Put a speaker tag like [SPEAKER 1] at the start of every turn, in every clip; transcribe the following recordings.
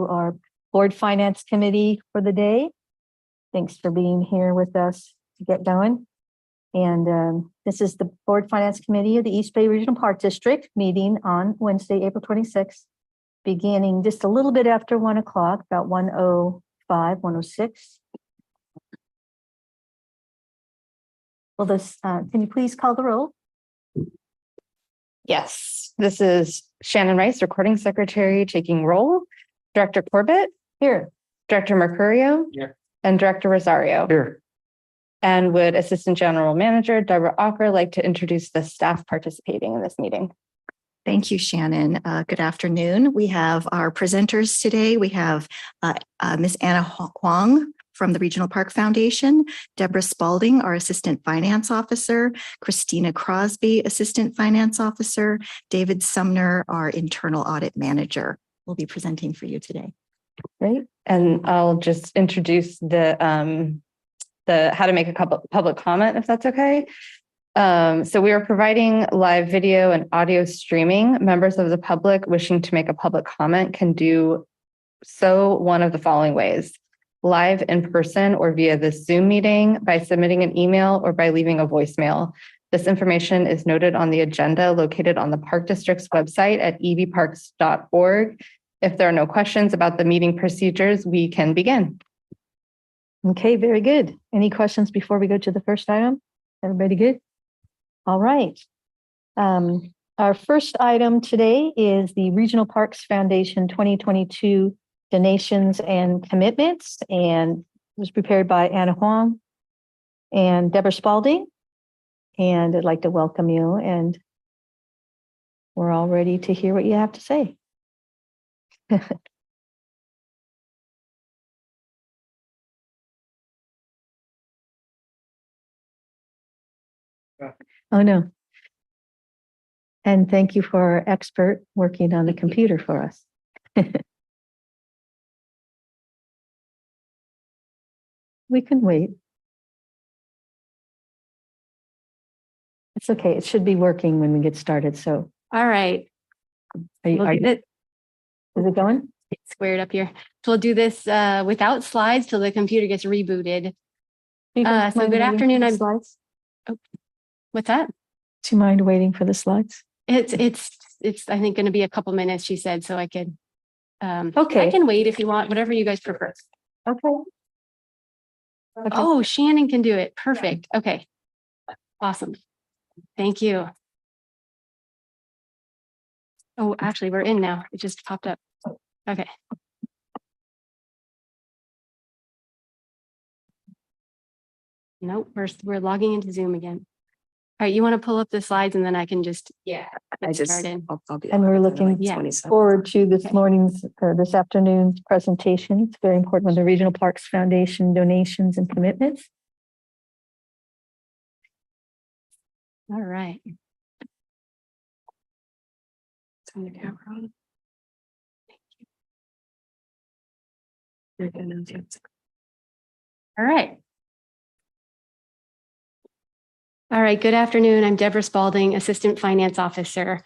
[SPEAKER 1] to our Board Finance Committee for the day. Thanks for being here with us to get going. And this is the Board Finance Committee of the East Bay Regional Park District meeting on Wednesday, April 26th, beginning just a little bit after 1 o'clock, about 1:05, 1:06. Well, can you please call the roll?
[SPEAKER 2] Yes, this is Shannon Rice, recording secretary, taking roll. Director Corbett.
[SPEAKER 1] Here.
[SPEAKER 2] Director Mercurio.
[SPEAKER 3] Here.
[SPEAKER 2] And Director Rosario.
[SPEAKER 3] Here.
[SPEAKER 2] And would Assistant General Manager Deborah Ocker like to introduce the staff participating in this meeting?
[SPEAKER 4] Thank you, Shannon. Good afternoon. We have our presenters today. We have Ms. Anna Huang from the Regional Park Foundation, Deborah Spalding, our Assistant Finance Officer, Christina Crosby, Assistant Finance Officer, David Sumner, our Internal Audit Manager, will be presenting for you today.
[SPEAKER 2] Great. And I'll just introduce the how to make a public comment, if that's okay. So we are providing live video and audio streaming. Members of the public wishing to make a public comment can do so one of the following ways: live in person or via the Zoom meeting, by submitting an email, or by leaving a voicemail. This information is noted on the agenda located on the Park District's website at ebparks.org. If there are no questions about the meeting procedures, we can begin.
[SPEAKER 1] Okay, very good. Any questions before we go to the first item? Everybody good? All right. Our first item today is the Regional Parks Foundation 2022 donations and commitments, and it was prepared by Anna Huang and Deborah Spalding. And I'd like to welcome you, and we're all ready to hear what you have to say. Oh, no. And thank you for our expert working on the computer for us. We can wait. It's okay. It should be working when we get started. So,
[SPEAKER 5] all right.
[SPEAKER 1] is it going?
[SPEAKER 5] It's squared up here. So we'll do this without slides till the computer gets rebooted. So good afternoon.
[SPEAKER 1] Slides.
[SPEAKER 5] Oh, what's that?
[SPEAKER 1] Do you mind waiting for the slides?
[SPEAKER 5] It's I think going to be a couple minutes, she said, so I could.
[SPEAKER 1] Okay.
[SPEAKER 5] I can wait if you want, whatever you guys prefer.
[SPEAKER 1] Okay.
[SPEAKER 5] Oh, Shannon can do it. Perfect. Okay. Awesome. Thank you. Oh, actually, we're in now. It just popped up. Okay. Nope, we're logging into Zoom again. All right, you want to pull up the slides and then I can just started.
[SPEAKER 1] And we're looking forward to this morning's, this afternoon's presentation. It's very important with the Regional Parks Foundation donations and commitments.
[SPEAKER 5] All right.
[SPEAKER 4] Turn the camera on.
[SPEAKER 5] All right. All right, good afternoon. I'm Deborah Spalding, Assistant Finance Officer.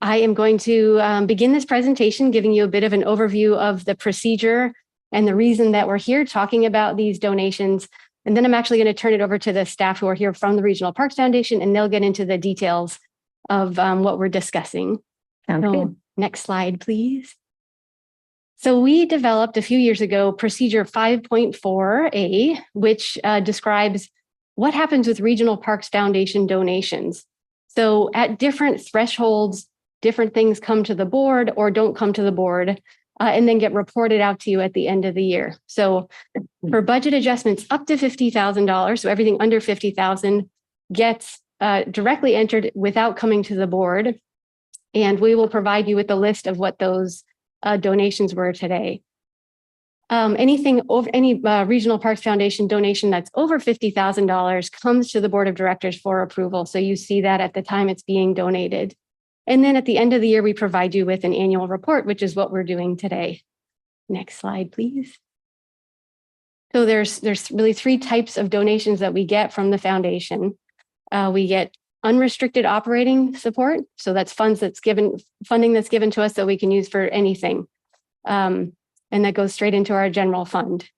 [SPEAKER 5] I am going to begin this presentation giving you a bit of an overview of the procedure and the reason that we're here talking about these donations. And then I'm actually going to turn it over to the staff who are here from the Regional Parks Foundation, and they'll get into the details of what we're discussing. So, next slide, please. So we developed a few years ago procedure 5.4A, which describes what happens with Regional Parks Foundation donations. So at different thresholds, different things come to the board or don't come to the board and then get reported out to you at the end of the year. So for budget adjustments up to $50,000, so everything under $50,000 gets directly entered without coming to the board. And we will provide you with a list of what those donations were today. Anything over any Regional Parks Foundation donation that's over $50,000 comes to the board of directors for approval. So you see that at the time it's being donated. And then at the end of the year, we provide you with an annual report, which is what we're doing today. Next slide, please. So there's really three types of donations that we get from the foundation. We get unrestricted operating support. So that's funding that's given to us that we can use for anything. and that goes straight into our general fund.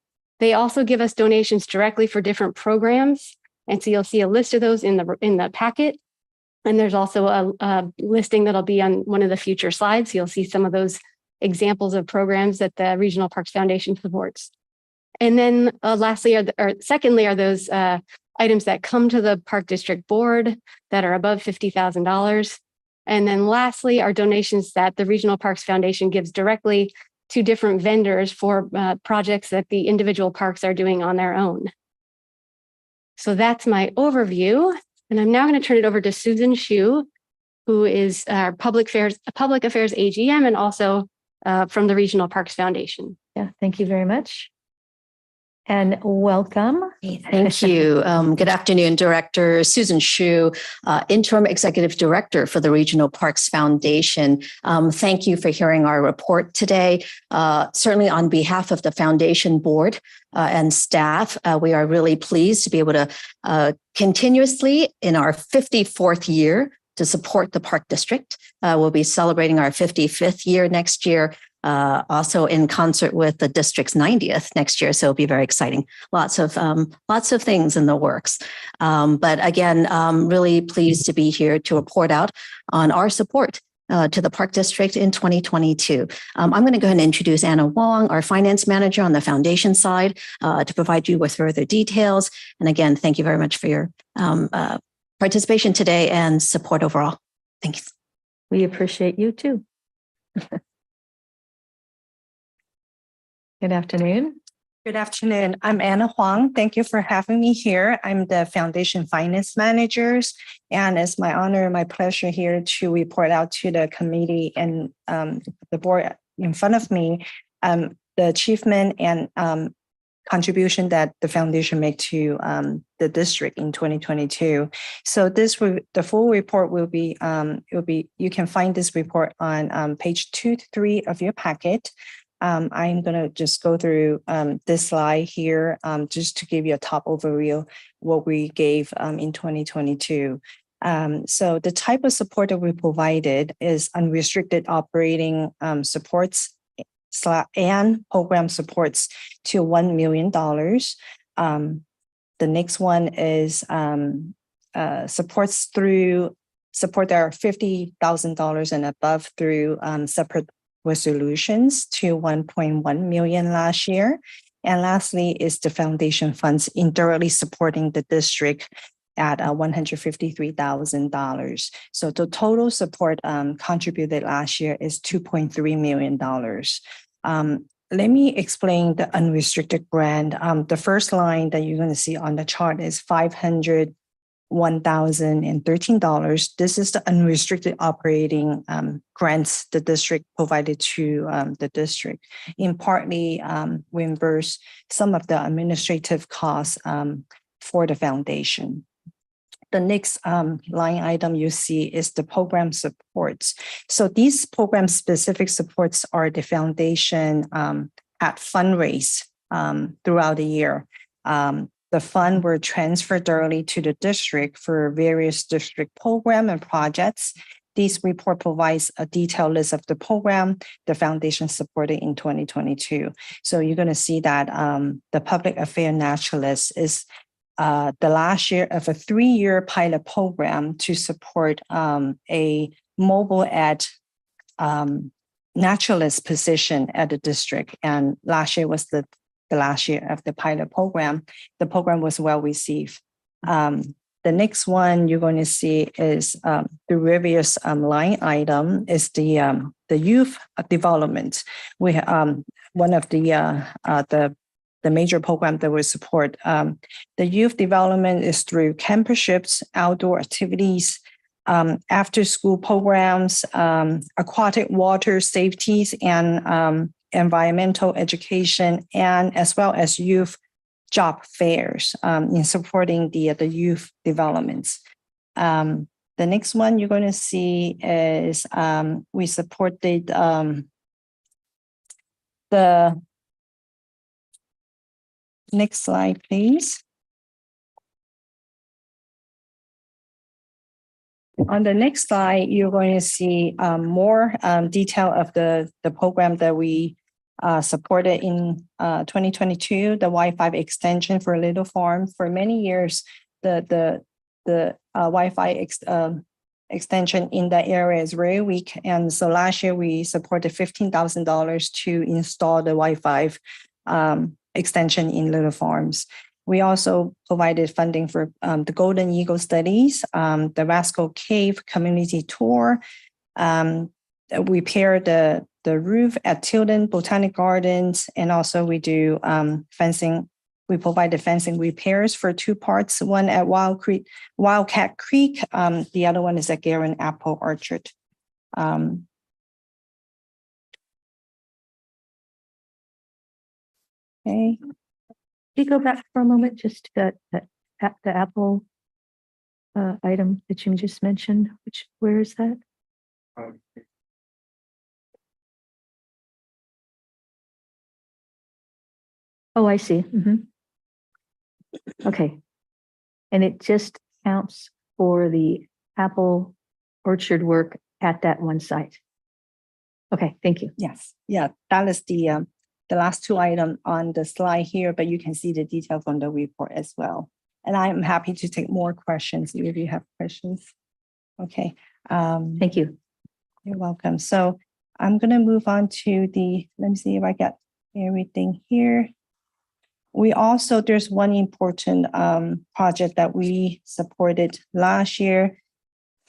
[SPEAKER 5] They also give us donations directly for different programs. And so you'll see a list of those in the packet. And there's also a listing that'll be on one of the future slides. You'll see some of those examples of programs that the Regional Parks Foundation supports. And then secondly are those items that come to the Park District Board that are above $50,000. And then lastly are donations that the Regional Parks Foundation gives directly to different vendors for projects that the individual parks are doing on their own. So that's my overview. And I'm now going to turn it over to Susan Shu, who is our Public Affairs AGM and also from the Regional Parks Foundation.
[SPEAKER 1] Yeah, thank you very much. And welcome.
[SPEAKER 3] Thank you. Good afternoon, Director Susan Shu, Interim Executive Director for the Regional Parks Foundation. Thank you for hearing our report today. Certainly on behalf of the Foundation Board and staff, we are really pleased to be able to continuously in our 54th year to support the Park District. We'll be celebrating our 55th year next year. Also in concert with the district's 90th next year. So it'll be very exciting. Lots of things in the works. But again, really pleased to be here to report out on our support to the Park District in 2022. I'm going to go ahead and introduce Anna Wong, our finance manager on the foundation side, to provide you with further details. And again, thank you very much for your participation today and support overall. Thanks.
[SPEAKER 1] We appreciate you too. Good afternoon.
[SPEAKER 6] Good afternoon. I'm Anna Huang. Thank you for having me here. I'm the Foundation Finance Manager, and it's my honor and my pleasure here to report out to the committee and the board in front of me the achievement and contribution that the foundation made to the district in 2022. So the full report will be you can find this report on page 2 to 3 of your packet. I'm going to just go through this slide here just to give you a top overview what we gave in 2022. So the type of support that we provided is unrestricted operating supports and program supports to $1 million. The next one is support that are $50,000 and above through separate resolutions to 1.1 million last year. And lastly is the foundation funds indirectly supporting the district at $153,000. So the total support contributed last year is $2.3 million. Let me explain the unrestricted grant. The first line that you're going to see on the chart is $501,013. This is the unrestricted operating grants the district provided to the district, in partly reimburse some of the administrative costs for the foundation. The next line item you see is the program supports. So these program specific supports are the foundation at fundraise throughout the year. The fund were transferred directly to the district for various district program and projects. This report provides a detailed list of the program the foundation supported in 2022. So you're going to see that the Public Affairs Naturalist is the last year of a 3-year pilot program to support a mobile ed naturalist position at the district. And last year was the last year of the pilot program. The program was well received. The next one you're going to see is the previous line item is the youth development. We one of the major program that we support. The youth development is through camperships, outdoor activities, after school programs, aquatic water safeties, and environmental education, and as well as youth job fairs in supporting the youth developments. The next one you're going to see is we supported the next slide, please. On the next slide, you're going to see more detail of the program that we supported in 2022 the Wi-Fi extension for Little Farm. For many years, the Wi-Fi extension in that area is very weak. And so last year we supported $15,000 to install the Wi-Fi extension in Little Farms. We also provided funding for the Golden Eagle studies, the Rascal Cave community tour. We repair the roof at Tilden Botanic Gardens, and also we do fencing. We provide the fencing repairs for 2 parts, one at Wildcat Creek. The other one is at Guerin Apple Orchard. Okay.
[SPEAKER 1] Can you go back for a moment, just to the Apple item that you just mentioned? Where is that? Oh, I see. Okay. And it just counts for the apple orchard work at that one site. Okay, thank you.
[SPEAKER 6] Yes. Yeah, that is the last 2 items on the slide here, but you can see the detail from the report as well. And I'm happy to take more questions if you have questions. Okay.
[SPEAKER 1] Thank you.
[SPEAKER 6] You're welcome. So I'm going to move on to let me see if I got everything here. There's one important project that we supported last year.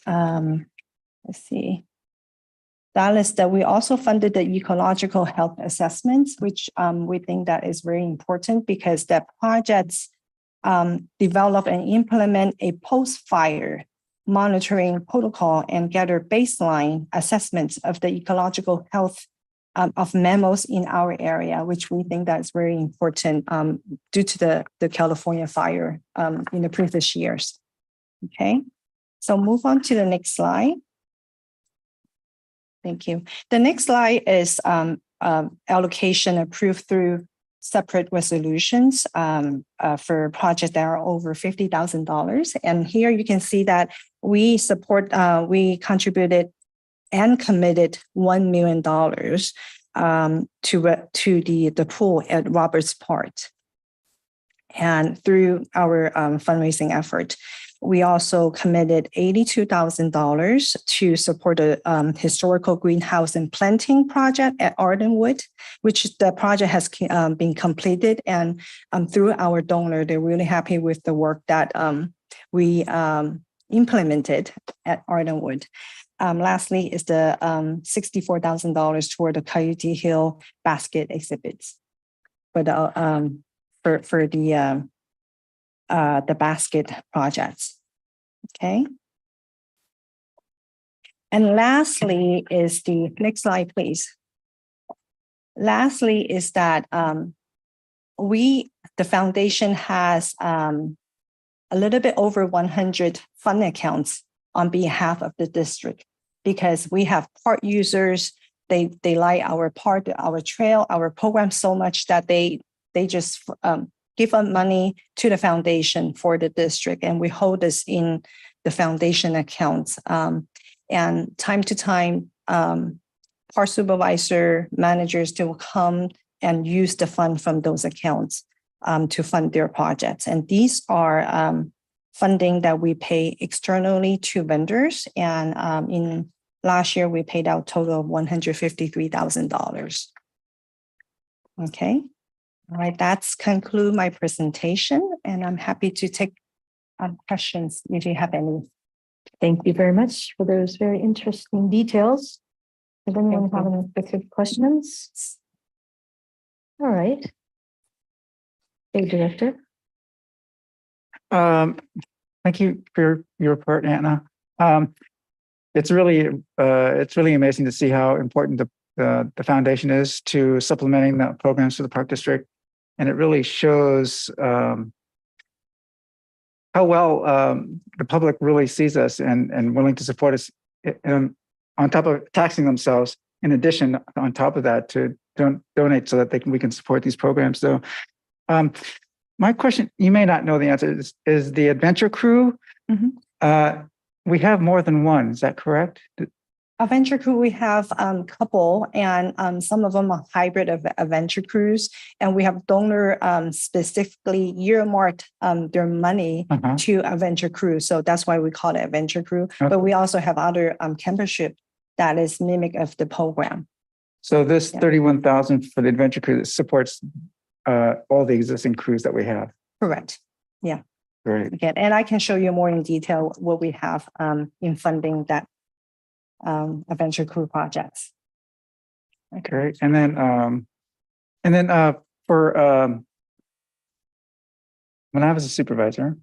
[SPEAKER 6] Let's see. That is that we also funded the ecological health assessments, which we think that is very important because the projects develop and implement a post-fire monitoring protocol and gather baseline assessments of the ecological health of mammals in our area, which we think that's very important due to the California fire in the previous years. Okay, so move on to the next slide. Thank you. The next slide is allocation approved through separate resolutions for projects that are over $50,000. And here you can see that we contributed and committed $1 million to the pool at Roberts Park. And through our fundraising effort, we also committed $82,000 to support a historical greenhouse and planting project at Ardenwood, which the project has been completed. And through our donor, they're really happy with the work that we implemented at Ardenwood. Lastly is the $64,000 toward the Coyote Hill basket exhibits for the basket projects. Okay. And lastly is the next slide, please. Lastly is that the foundation has a little bit over 100 fund accounts on behalf of the district, because we have park users. They like our park, our trail, our program so much that they just give up money to the foundation for the district, and we hold this in the foundation accounts. And time to time, park supervisor managers will come and use the fund from those accounts to fund their projects. And these are funding that we pay externally to vendors. And in last year, we paid out a total of $153,000. Okay. All right, that's conclude my presentation, and I'm happy to take questions if you have any.
[SPEAKER 1] Thank you very much for those very interesting details. Does anyone have any specific questions? All right. Hey, Director.
[SPEAKER 7] Thank you for your report, Anna. It's really amazing to see how important the foundation is to supplementing the programs for the Park District, and it really shows how well the public really sees us and willing to support us. And on top of taxing themselves, in addition, on top of that, to donate so that we can support these programs. So. My question, you may not know the answer, is the Adventure Crew. Mm-hmm. We have more than one, is that correct?
[SPEAKER 6] Adventure crew, we have couple and some of them are hybrid of adventure crews. And we have donor specifically earmarked their money
[SPEAKER 7] Uh-huh.
[SPEAKER 6] to adventure crew. So that's why we call it adventure crew.
[SPEAKER 7] Okay.
[SPEAKER 6] But we also have other campusship that is mimic of the program.
[SPEAKER 7] So this
[SPEAKER 6] Yeah.
[SPEAKER 7] 31,000 for the adventure crew supports all the existing crews that we have.
[SPEAKER 6] Correct.
[SPEAKER 7] Great.
[SPEAKER 6] Again, and I can show you more in detail what we have in funding that adventure crew projects.
[SPEAKER 7] Great. And then for when I was a supervisor,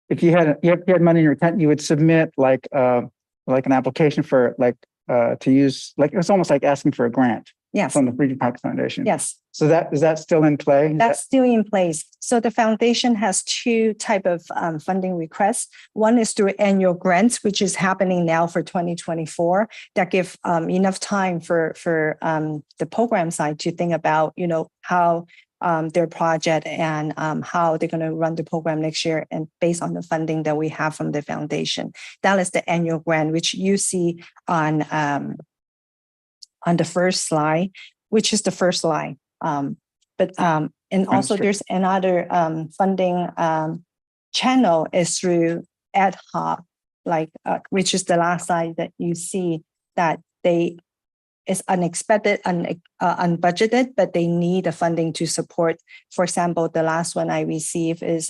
[SPEAKER 7] if you had money in your account, you would submit like an application for to use, like, it's almost like asking for a grant
[SPEAKER 6] Yes,
[SPEAKER 7] from the Regional Parks Foundation.
[SPEAKER 6] yes.
[SPEAKER 7] So is that still in play?
[SPEAKER 6] That's still in place. So the foundation has two type of funding requests. One is through annual grants, which is happening now for 2024, that give enough time for the program side to think about, how their project and how they're going to run the program next year, and based on the funding that we have from the foundation. That is the annual grant, which you see on the first slide, which is the first line. And also
[SPEAKER 7] Understood.
[SPEAKER 6] there's another funding channel is through ad hoc, which is the last slide that you see, that it's unexpected, unbudgeted, but they need the funding to support. For example, the last one I received is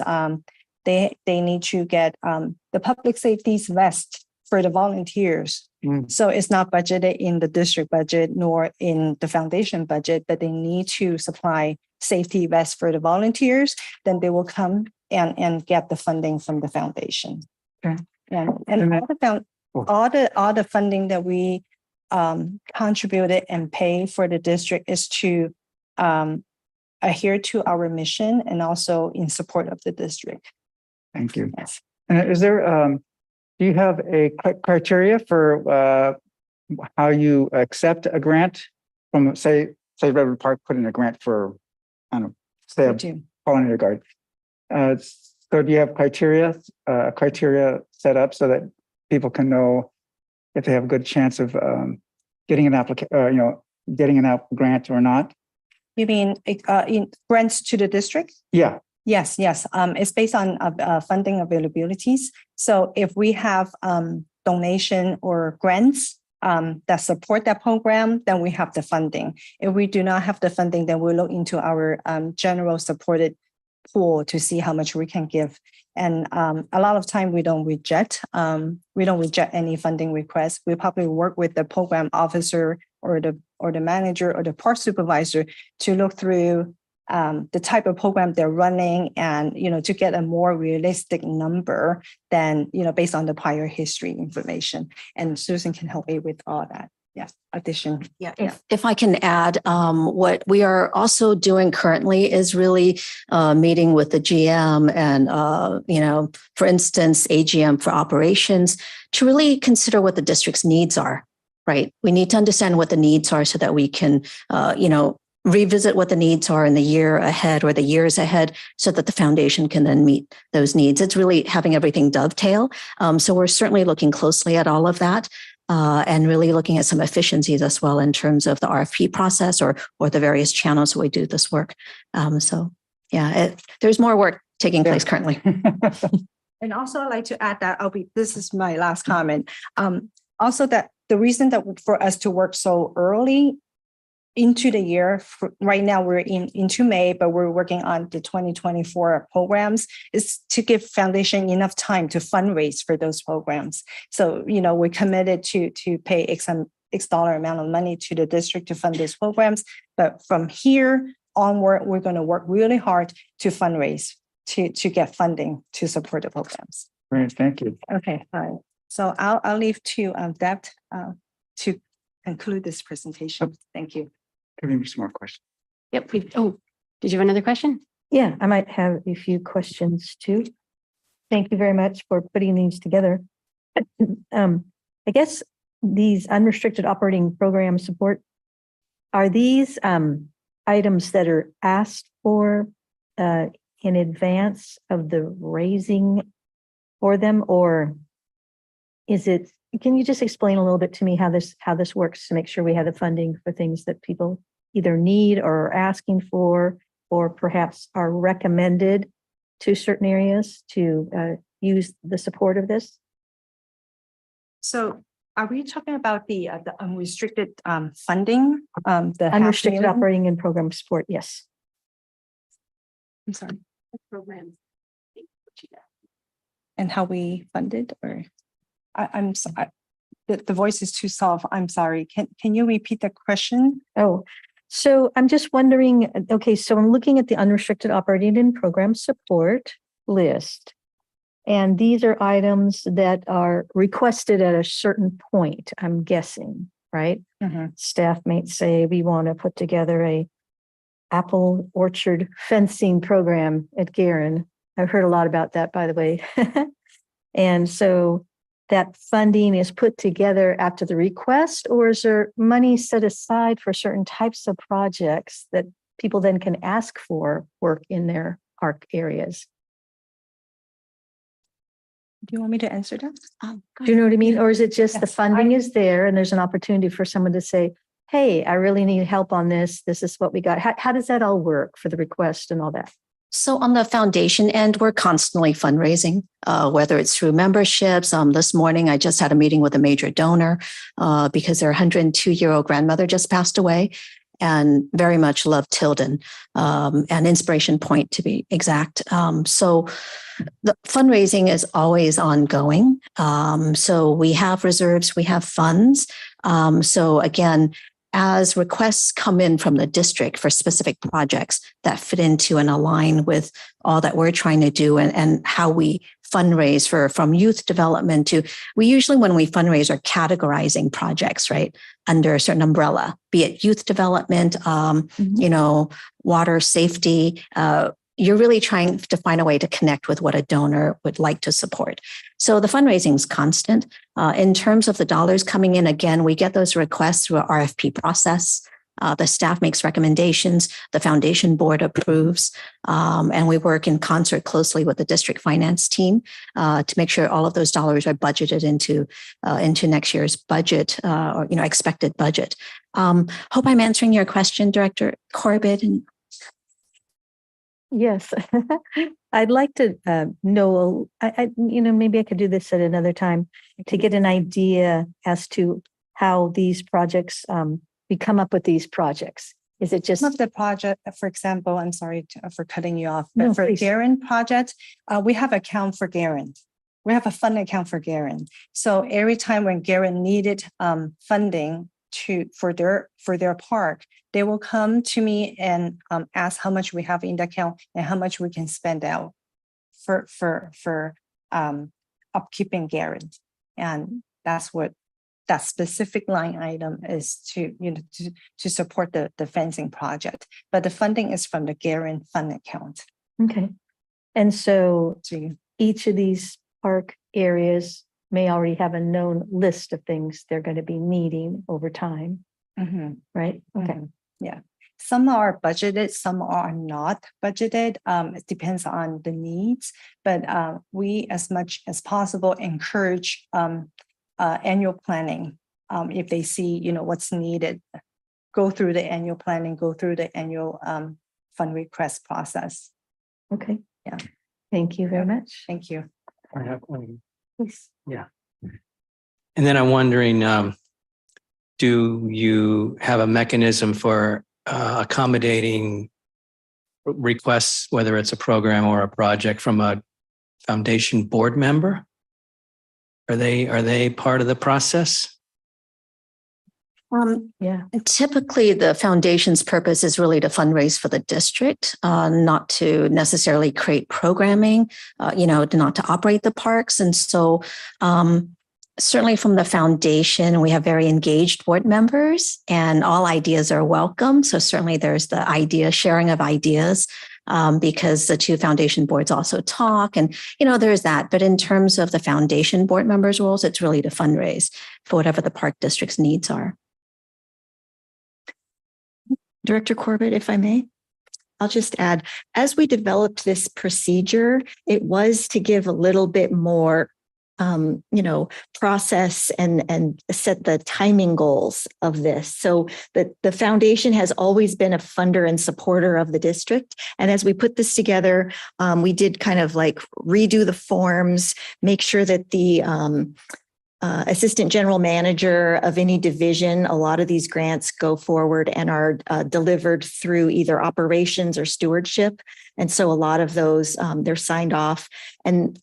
[SPEAKER 6] they need to get the public safety's vest for the volunteers.
[SPEAKER 7] Mm.
[SPEAKER 6] So it's not budgeted in the district budget nor in the foundation budget, but they need to supply safety vests for the volunteers. Then they will come and get the funding from the foundation.
[SPEAKER 7] Okay.
[SPEAKER 6] And
[SPEAKER 7] And
[SPEAKER 6] all the funding that we contributed and pay for the district is to adhere to our mission and also in support of the district.
[SPEAKER 7] Thank you.
[SPEAKER 6] Yes.
[SPEAKER 7] And is there, do you have a criteria for how you accept a grant from, say Redwood Park put in a grant for, I don't know, say
[SPEAKER 6] We
[SPEAKER 7] a
[SPEAKER 6] do.
[SPEAKER 7] pollinator garden. So do you have criteria set up so that people can know if they have a good chance of getting an getting an grant or not?
[SPEAKER 6] You mean in grants to the district?
[SPEAKER 7] Yeah.
[SPEAKER 6] Yes. It's based on funding availabilities. So if we have donation or grants that support that program, then we have the funding. If we do not have the funding, then we'll look into our general supported pool to see how much we can give. And a lot of time we don't reject any funding requests. We probably work with the program officer or the manager or the park supervisor to look through the type of program they're running, and to get a more realistic number than based on the prior history information. And Susan can help me with all that. Yes, addition. Yeah.
[SPEAKER 3] If I can add, what we are also doing currently is really meeting with the GM and, for instance, AGM for operations to really consider what the district's needs are, right? We need to understand what the needs are so that we can, revisit what the needs are in the year ahead or the years ahead so that the foundation can then meet those needs. It's really having everything dovetail. So we're certainly looking closely at all of that. And really looking at some efficiencies as well in terms of the RFP process or the various channels we do this work. There's more work taking place currently.
[SPEAKER 6] And also I'd like to add that this is my last comment. Also that the reason that for us to work so early into the year, right now we're into May, but we're working on the 2024 programs, is to give foundation enough time to fundraise for those programs. So, we're committed to pay X dollar amount of money to the district to fund those programs. But from here onward, we're going to work really hard to fundraise, to get funding to support the programs.
[SPEAKER 7] Great, thank you.
[SPEAKER 6] Okay, fine. So I'll leave to Deb to conclude this presentation. Thank you.
[SPEAKER 7] Give me some more questions.
[SPEAKER 5] Yep. Did you have another question?
[SPEAKER 1] Yeah, I might have a few questions too. Thank you very much for putting these together. I guess these unrestricted operating program support, are these items that are asked for in advance of the raising for them, or can you just explain a little bit to me how this works to make sure we have the funding for things that people either need or are asking for, or perhaps are recommended to certain areas to use the support of this?
[SPEAKER 6] So are we talking about the unrestricted funding? The
[SPEAKER 1] Unrestricted
[SPEAKER 6] $500,000?
[SPEAKER 1] operating and program support, yes.
[SPEAKER 6] I'm sorry.
[SPEAKER 5] Programs.
[SPEAKER 6] And how we funded, or I'm sorry, the voice is too soft. I'm sorry. Can you repeat the question?
[SPEAKER 1] Oh, so I'm just wondering, okay, so I'm looking at the unrestricted operating and program support list. And these are items that are requested at a certain point, I'm guessing, right? Staff may say, we want to put together a apple orchard fencing program at Guerin. I've heard a lot about that, by the way. And so that funding is put together after the request, or is there money set aside for certain types of projects that people then can ask for work in their park areas?
[SPEAKER 6] Do you want me to answer that?
[SPEAKER 1] Do you know what I mean? Or is it just the
[SPEAKER 6] Yes,
[SPEAKER 1] funding is there and there's an opportunity for someone to say, hey, I really need help on this. This is what we got. How does that all work for the request and all that?
[SPEAKER 3] So on the foundation end, we're constantly fundraising, whether it's through memberships. This morning, I just had a meeting with a major donor because their 102-year-old grandmother just passed away, and very much loved Tilden, and Inspiration Point to be exact. So the fundraising is always ongoing. So we have reserves, we have funds. So again, as requests come in from the district for specific projects that fit into and align with all that we're trying to do and how we fundraise from youth development to, we usually, when we fundraise, are categorizing projects, right, under a certain umbrella, be it youth development, water safety. You're really trying to find a way to connect with what a donor would like to support. So the fundraising is constant. In terms of the dollars coming in, again, we get those requests through our RFP process. The staff makes recommendations, the foundation board approves, and we work in concert closely with the district finance team to make sure all of those dollars are budgeted into next year's budget or expected budget. Hope I'm answering your question, Director Corbett.
[SPEAKER 1] Yes, I'd like to know, maybe I could do this at another time to get an idea as to how these projects, we come up with these projects. Is it just?
[SPEAKER 6] Some of the project, for example, I'm sorry for cutting you off,
[SPEAKER 1] No,
[SPEAKER 6] but for
[SPEAKER 1] please.
[SPEAKER 6] Guerin project, we have account for Guerin. We have a fund account for Guerin. So every time when Guerin needed funding for their park, they will come to me and ask how much we have in the account and how much we can spend out for upkeeping Guerin. And that's what that specific line item is to support the fencing project. But the funding is from the Guerin fund account.
[SPEAKER 1] Okay. And so
[SPEAKER 6] So
[SPEAKER 1] each of these park areas may already have a known list of things they're going to be needing over time, right? Okay.
[SPEAKER 6] Yeah. Some are budgeted, some are not budgeted. It depends on the needs, but we, as much as possible, encourage annual planning. If they see, what's needed, go through the annual planning, go through the annual fund request process.
[SPEAKER 1] Okay.
[SPEAKER 6] Yeah.
[SPEAKER 1] Thank you very much.
[SPEAKER 6] Thank you.
[SPEAKER 8] I have one.
[SPEAKER 1] Please.
[SPEAKER 8] Yeah. And then I'm wondering, do you have a mechanism for accommodating requests, whether it's a program or a project, from a foundation board member? Are they part of the process?
[SPEAKER 1] Yeah.
[SPEAKER 3] Typically, the foundation's purpose is really to fundraise for the district, not to necessarily create programming, not to operate the parks. And so certainly from the foundation, we have very engaged board members and all ideas are welcome. So certainly there's the sharing of ideas because the two foundation boards also talk and, there's that. But in terms of the foundation board members' roles, it's really to fundraise for whatever the park district's needs are.
[SPEAKER 4] Director Corbett, if I may, I'll just add, as we developed this procedure, it was to give a little bit more process and set the timing goals of this. So the foundation has always been a funder and supporter of the district. And as we put this together, we did kind of like redo the forms, make sure that the assistant general manager of any division, a lot of these grants go forward and are delivered through either operations or stewardship. And so a lot of those, they're signed off. And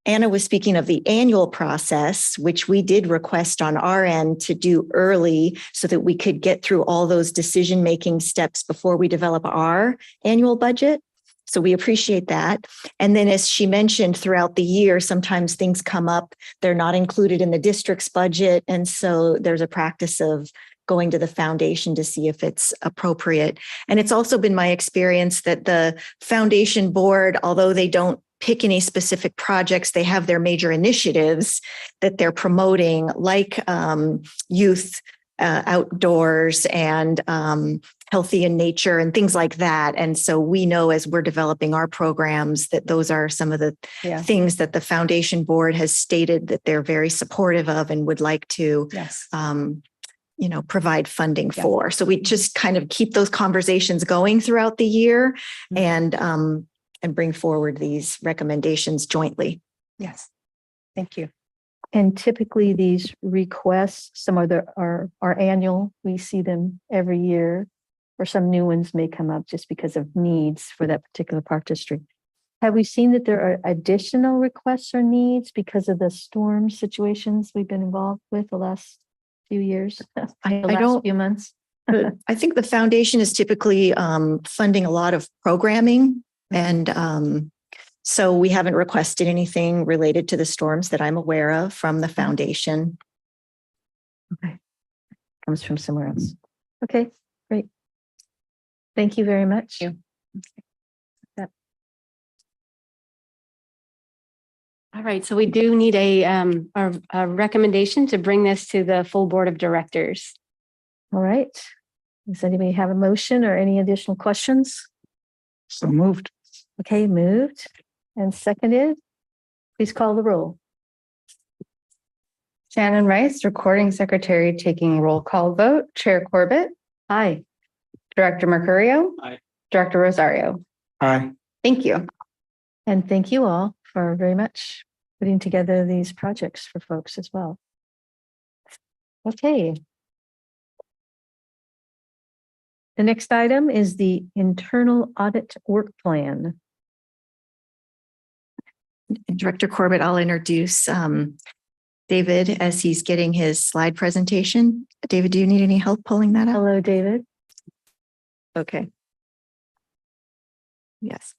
[SPEAKER 4] Anna was speaking of the annual process, which we did request on our end to do early so that we could get through all those decision-making steps before we develop our annual budget. So we appreciate that. And then as she mentioned, throughout the year, sometimes things come up, they're not included in the district's budget. And so there's a practice of going to the foundation to see if it's appropriate. And it's also been my experience that the foundation board, although they don't pick any specific projects, they have their major initiatives that they're promoting, like youth outdoors and healthy in nature and things like that. And so we know as we're developing our programs that those are some of the things that the foundation board has stated that they're very supportive of and would like to provide funding for. So we just kind of keep those conversations going throughout the year and bring forward these recommendations jointly.
[SPEAKER 6] Yes. Thank you.
[SPEAKER 1] And typically these requests, some of them are annual. We see them every year, or some new ones may come up just because of needs for that particular park district. Have we seen that there are additional requests or needs because of the storm situations we've been involved with the last few years? Few months.
[SPEAKER 4] I think the foundation is typically funding a lot of programming. And so we haven't requested anything related to the storms that I'm aware of from the foundation.
[SPEAKER 1] Okay. Comes from somewhere else. Okay, great. Thank you very much.
[SPEAKER 2] Thank
[SPEAKER 5] All right, so we do need a recommendation to bring this to the full board of directors.
[SPEAKER 1] All right. Does anybody have a motion or any additional questions?
[SPEAKER 7] So moved.
[SPEAKER 1] Okay, moved and seconded. Please call the roll.
[SPEAKER 2] Shannon Rice, recording secretary, taking roll call vote. Chair Corbett.
[SPEAKER 1] Aye.
[SPEAKER 2] Director Mercurio.
[SPEAKER 8] Aye.
[SPEAKER 2] Director Rosario.
[SPEAKER 7] Aye.
[SPEAKER 2] Thank you.
[SPEAKER 1] And thank you all for very much putting together these projects for folks as well. Okay. The next item is the internal audit work plan.
[SPEAKER 4] And Director Corbett, I'll introduce David as he's getting his slide presentation. David, do you need any help pulling that up?
[SPEAKER 1] Hello, David.
[SPEAKER 4] Okay. Yes.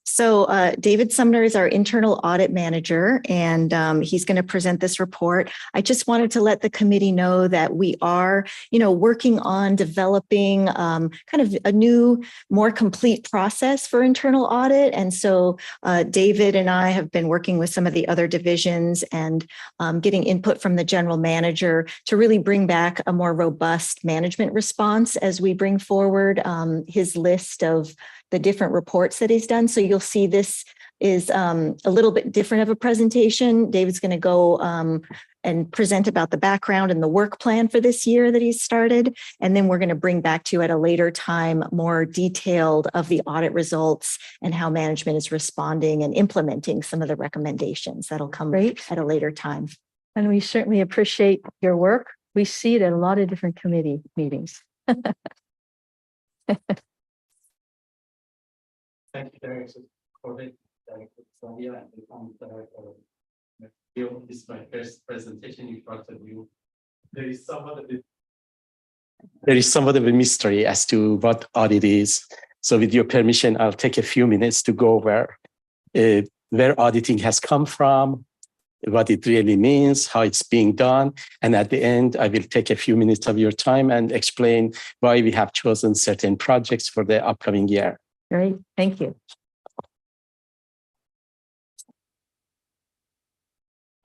[SPEAKER 4] So David Sumner is our internal audit manager, and he's going to present this report. I just wanted to let the committee know that we are, working on developing kind of a new, more complete process for internal audit. And so David and I have been working with some of the other divisions and getting input from the general manager to really bring back a more robust management response as we bring forward his list of the different reports that he's done. So you'll see this is a little bit different of a presentation. David's going to go and present about the background and the work plan for this year that he's started. And then we're going to bring back to you at a later time more detailed of the audit results and how management is responding and implementing some of the recommendations that'll come at a later time.
[SPEAKER 1] And we certainly appreciate your work. We see it at a lot of different committee meetings.
[SPEAKER 9] Thank you, Director Corbett, Director Sonia, and Director. This is my first presentation in front of you. There is somewhat of a mystery as to what audit is. So with your permission, I'll take a few minutes to go over where auditing has come from, what it really means, how it's being done. And at the end, I will take a few minutes of your time and explain why we have chosen certain projects for the upcoming year.
[SPEAKER 1] Great, thank you.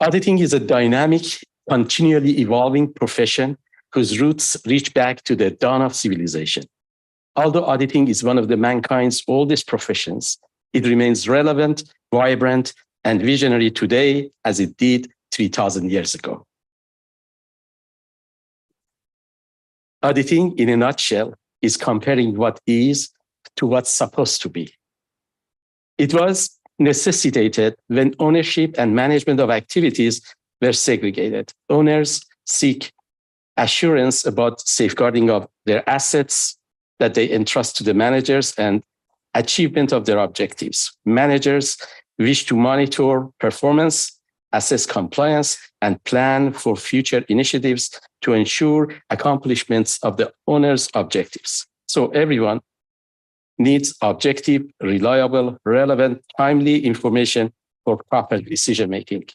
[SPEAKER 9] Auditing is a dynamic, continually evolving profession whose roots reach back to the dawn of civilization. Although auditing is one of mankind's oldest professions, it remains relevant, vibrant, and visionary today as it did 3,000 years ago. Auditing, in a nutshell, is comparing what is to what's supposed to be. It was necessitated when ownership and management of activities were segregated. Owners seek assurance about safeguarding of their assets that they entrust to the managers and achievement of their objectives. Managers wish to monitor performance, assess compliance, and plan for future initiatives to ensure accomplishments of the owner's objectives. So everyone needs objective, reliable, relevant, timely information for proper decision-making.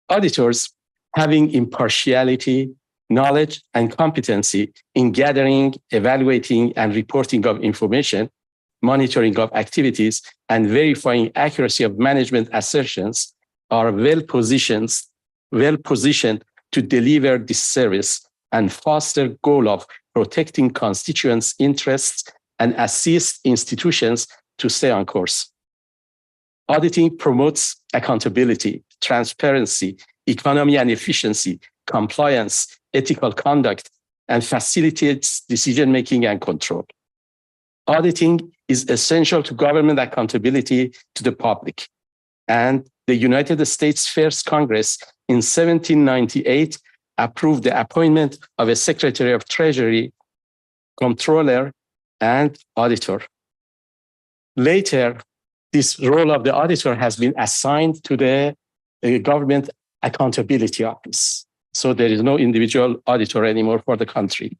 [SPEAKER 9] Auditors, having impartiality, knowledge, and competency in gathering, evaluating, and reporting of information, monitoring of activities, and verifying accuracy of management assertions, are well-positioned to deliver this service and foster goal of protecting constituents' interests and assist institutions to stay on course. Auditing promotes accountability, transparency, economy and efficiency, compliance, ethical conduct, and facilitates decision-making and control. Auditing is essential to government accountability to the public. And the United States First Congress in 1798 approved the appointment of a Secretary of Treasury, Comptroller, and Auditor. Later, this role of the auditor has been assigned to the Government Accountability Office. So there is no individual auditor anymore for the country.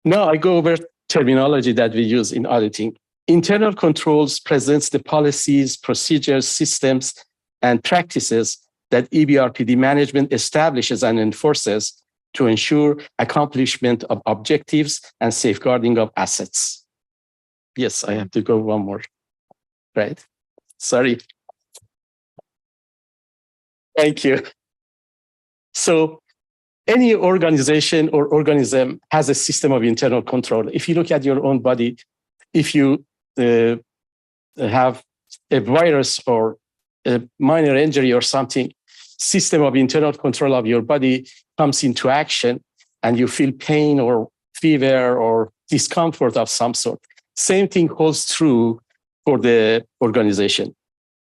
[SPEAKER 9] Now I go over terminology that we use in auditing. Internal controls presents the policies, procedures, systems, and practices that EBRPD management establishes and enforces to ensure accomplishment of objectives and safeguarding of assets. Yes, I have to go one more, right? Sorry. Thank you. So any organization or organism has a system of internal control. If you look at your own body, if you have a virus or a minor injury or something, system of internal control of your body comes into action and you feel pain or fever or discomfort of some sort. Same thing holds true for the organization.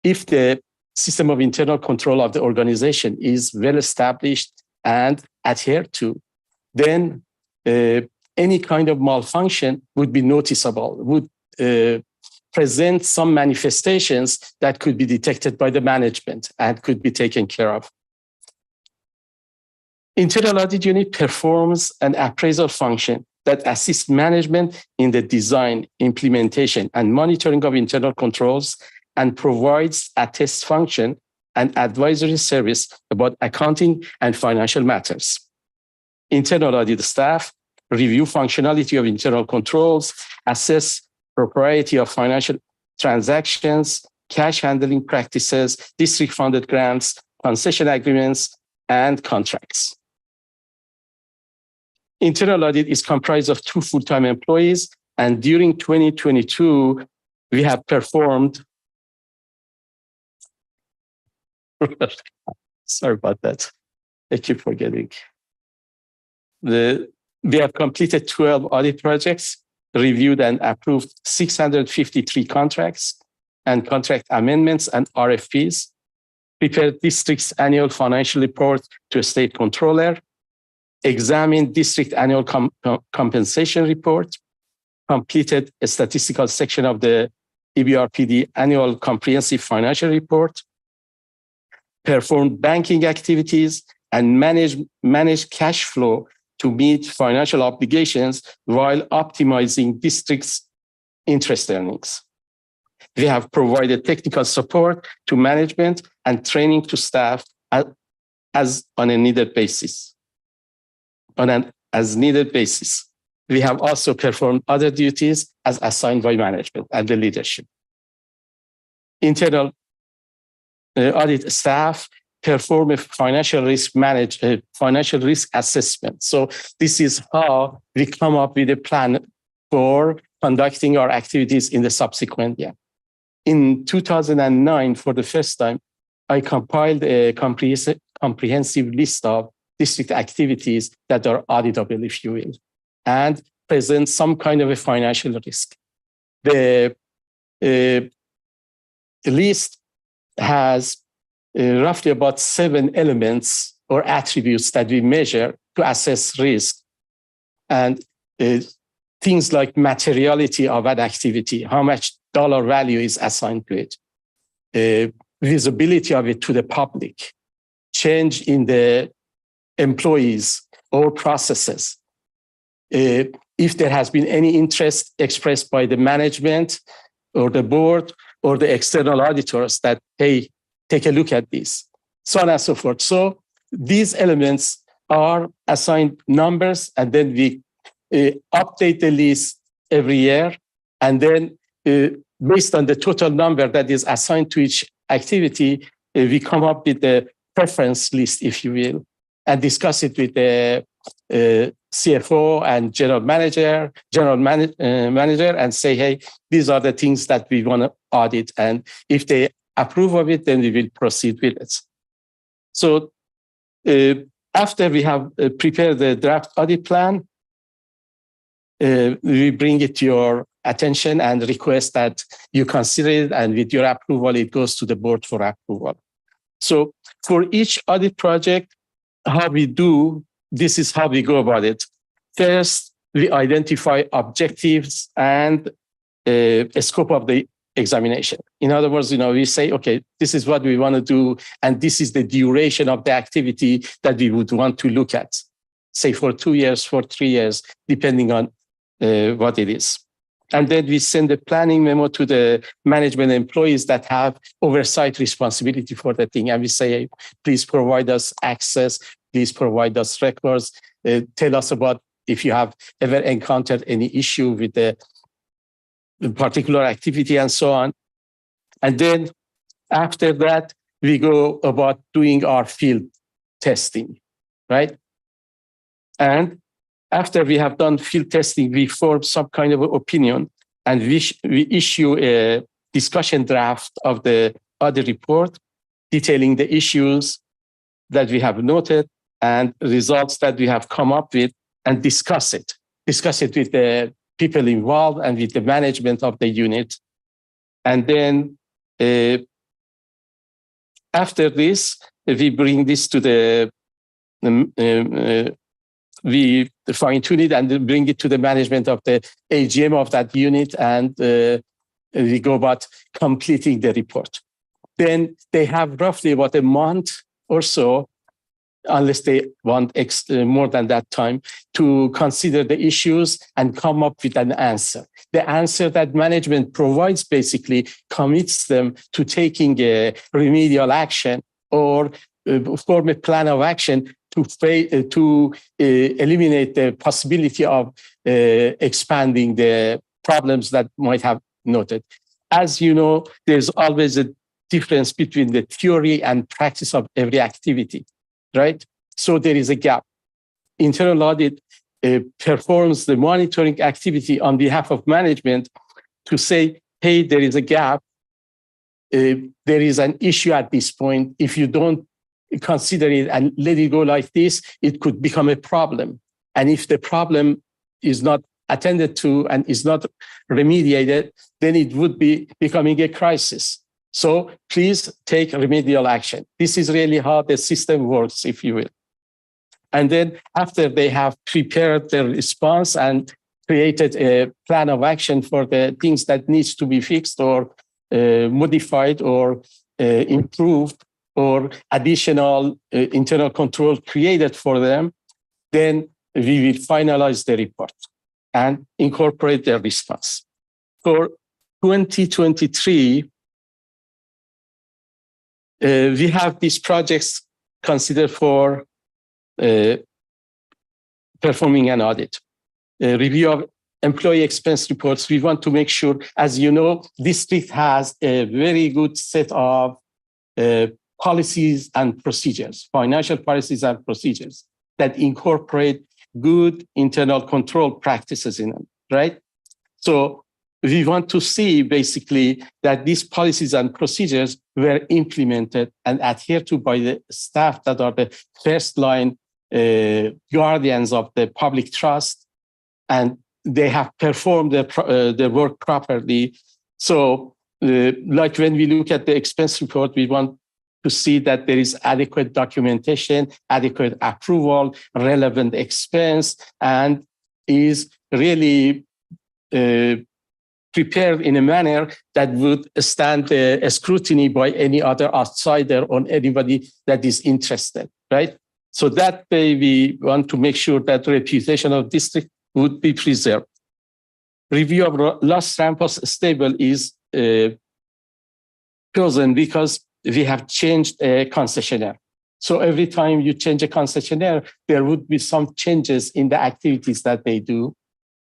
[SPEAKER 9] If the system of internal control of the organization is well established and adhered to, then any kind of malfunction would be noticeable, would present some manifestations that could be detected by the management and could be taken care of. Internal Audit Unit performs an appraisal function that assists management in the design, implementation, and monitoring of internal controls and provides a test function and advisory service about accounting and financial matters. Internal audit staff review functionality of internal controls, assess propriety of financial transactions, cash handling practices, district-funded grants, concession agreements, and contracts. Internal audit is comprised of 2 full-time employees, and during 2022, we have performed sorry about that. I keep forgetting. We have completed 12 audit projects, reviewed and approved 653 contracts and contract amendments and RFPs, prepared district's annual financial report to a state controller, examined district annual compensation report, completed a statistical section of the EBRPD annual comprehensive financial report, performed banking activities, and managed cash flow to meet financial obligations while optimizing district's interest earnings. We have provided technical support to management and training to staff as on a needed basis. As needed basis. We have also performed other duties as assigned by management and the leadership. Internal audit staff perform a financial risk assessment. So this is how we come up with a plan for conducting our activities in the subsequent year. in 2009, for the first time, I compiled a comprehensive list of district activities that are auditable, if you will, and present some kind of a financial risk. The list has roughly about 7 elements or attributes that we measure to assess risk. And things like materiality of an activity, how much dollar value is assigned to it, visibility of it to the public, change in the employees or processes, if there has been any interest expressed by the management or the board or the external auditors that, hey, take a look at this, so on and so forth. So these elements are assigned numbers, and then we update the list every year. And then based on the total number that is assigned to each activity, we come up with a preference list, if you will, and discuss it with the CFO and general manager, and say, hey, these are the things that we want to audit. And if they approve of it, then we will proceed with it. So after we have prepared the draft audit plan, we bring it to your attention and request that you consider it, and with your approval, it goes to the board for approval. So for each audit project, how we do, this is how we go about it. First, we identify objectives and a scope of the examination. In other words, we say, okay, this is what we want to do, and this is the duration of the activity that we would want to look at, say for 2 years, for 3 years, depending on what it is. And then we send a planning memo to the management employees that have oversight responsibility for the thing. And we say, hey, please provide us access, please provide us records, tell us about if you have ever encountered any issue with the particular activity and so on. And then after that, we go about doing our field testing, right? And after we have done field testing, we form some kind of opinion, and we issue a discussion draft of the audit report detailing the issues that we have noted and results that we have come up with, and discuss it with the people involved and with the management of the unit. And then after this, we bring this to we fine-tune it and bring it to the management of the AGM of that unit, and we go about completing the report. Then they have roughly about a month or so, unless they want more than that time, to consider the issues and come up with an answer. The answer that management provides basically commits them to taking a remedial action or form a plan of action to eliminate the possibility of expanding the problems that might have noted. As you know, there's always a difference between the theory and practice of every activity, right? So there is a gap. Internal audit performs the monitoring activity on behalf of management to say, hey, there is a gap. There is an issue at this point. If you don't consider it and let it go like this, it could become a problem. And if the problem is not attended to and is not remediated, then it would be becoming a crisis. So please take remedial action. This is really how the system works, if you will. And then after they have prepared their response and created a plan of action for the things that needs to be fixed or modified or improved, or additional internal control created for them, then we will finalize the report and incorporate their response. For 2023, we have these projects considered for performing an audit. Review of employee expense reports. We want to make sure, as you know, district has a very good set of policies and procedures, financial policies and procedures that incorporate good internal control practices in them, right? So we want to see basically that these policies and procedures were implemented and adhered to by the staff that are the first line guardians of the public trust, and they have performed their work properly. So like when we look at the expense report, we want to see that there is adequate documentation, adequate approval, relevant expense, and is really prepared in a manner that would stand scrutiny by any other outsider or anybody that is interested, right? So that way we want to make sure that the reputation of district would be preserved. Review of Los Rampos stable is chosen because we have changed a concessionaire. So every time you change a concessionaire, there would be some changes in the activities that they do.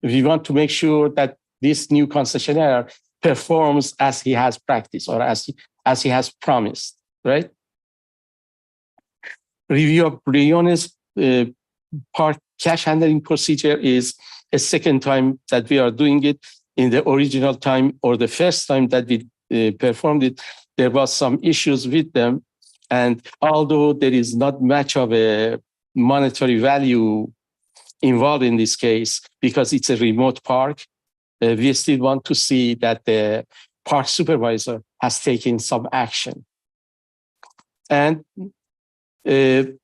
[SPEAKER 9] We want to make sure that this new concessionaire performs as he has practiced or as he has promised, right? Review of Briones Park cash handling procedure is a second time that we are doing it. In the original time or the first time that we performed it, there was some issues with them. And although there is not much of a monetary value involved in this case, because it's a remote park, we still want to see that the park supervisor has taken some action. And we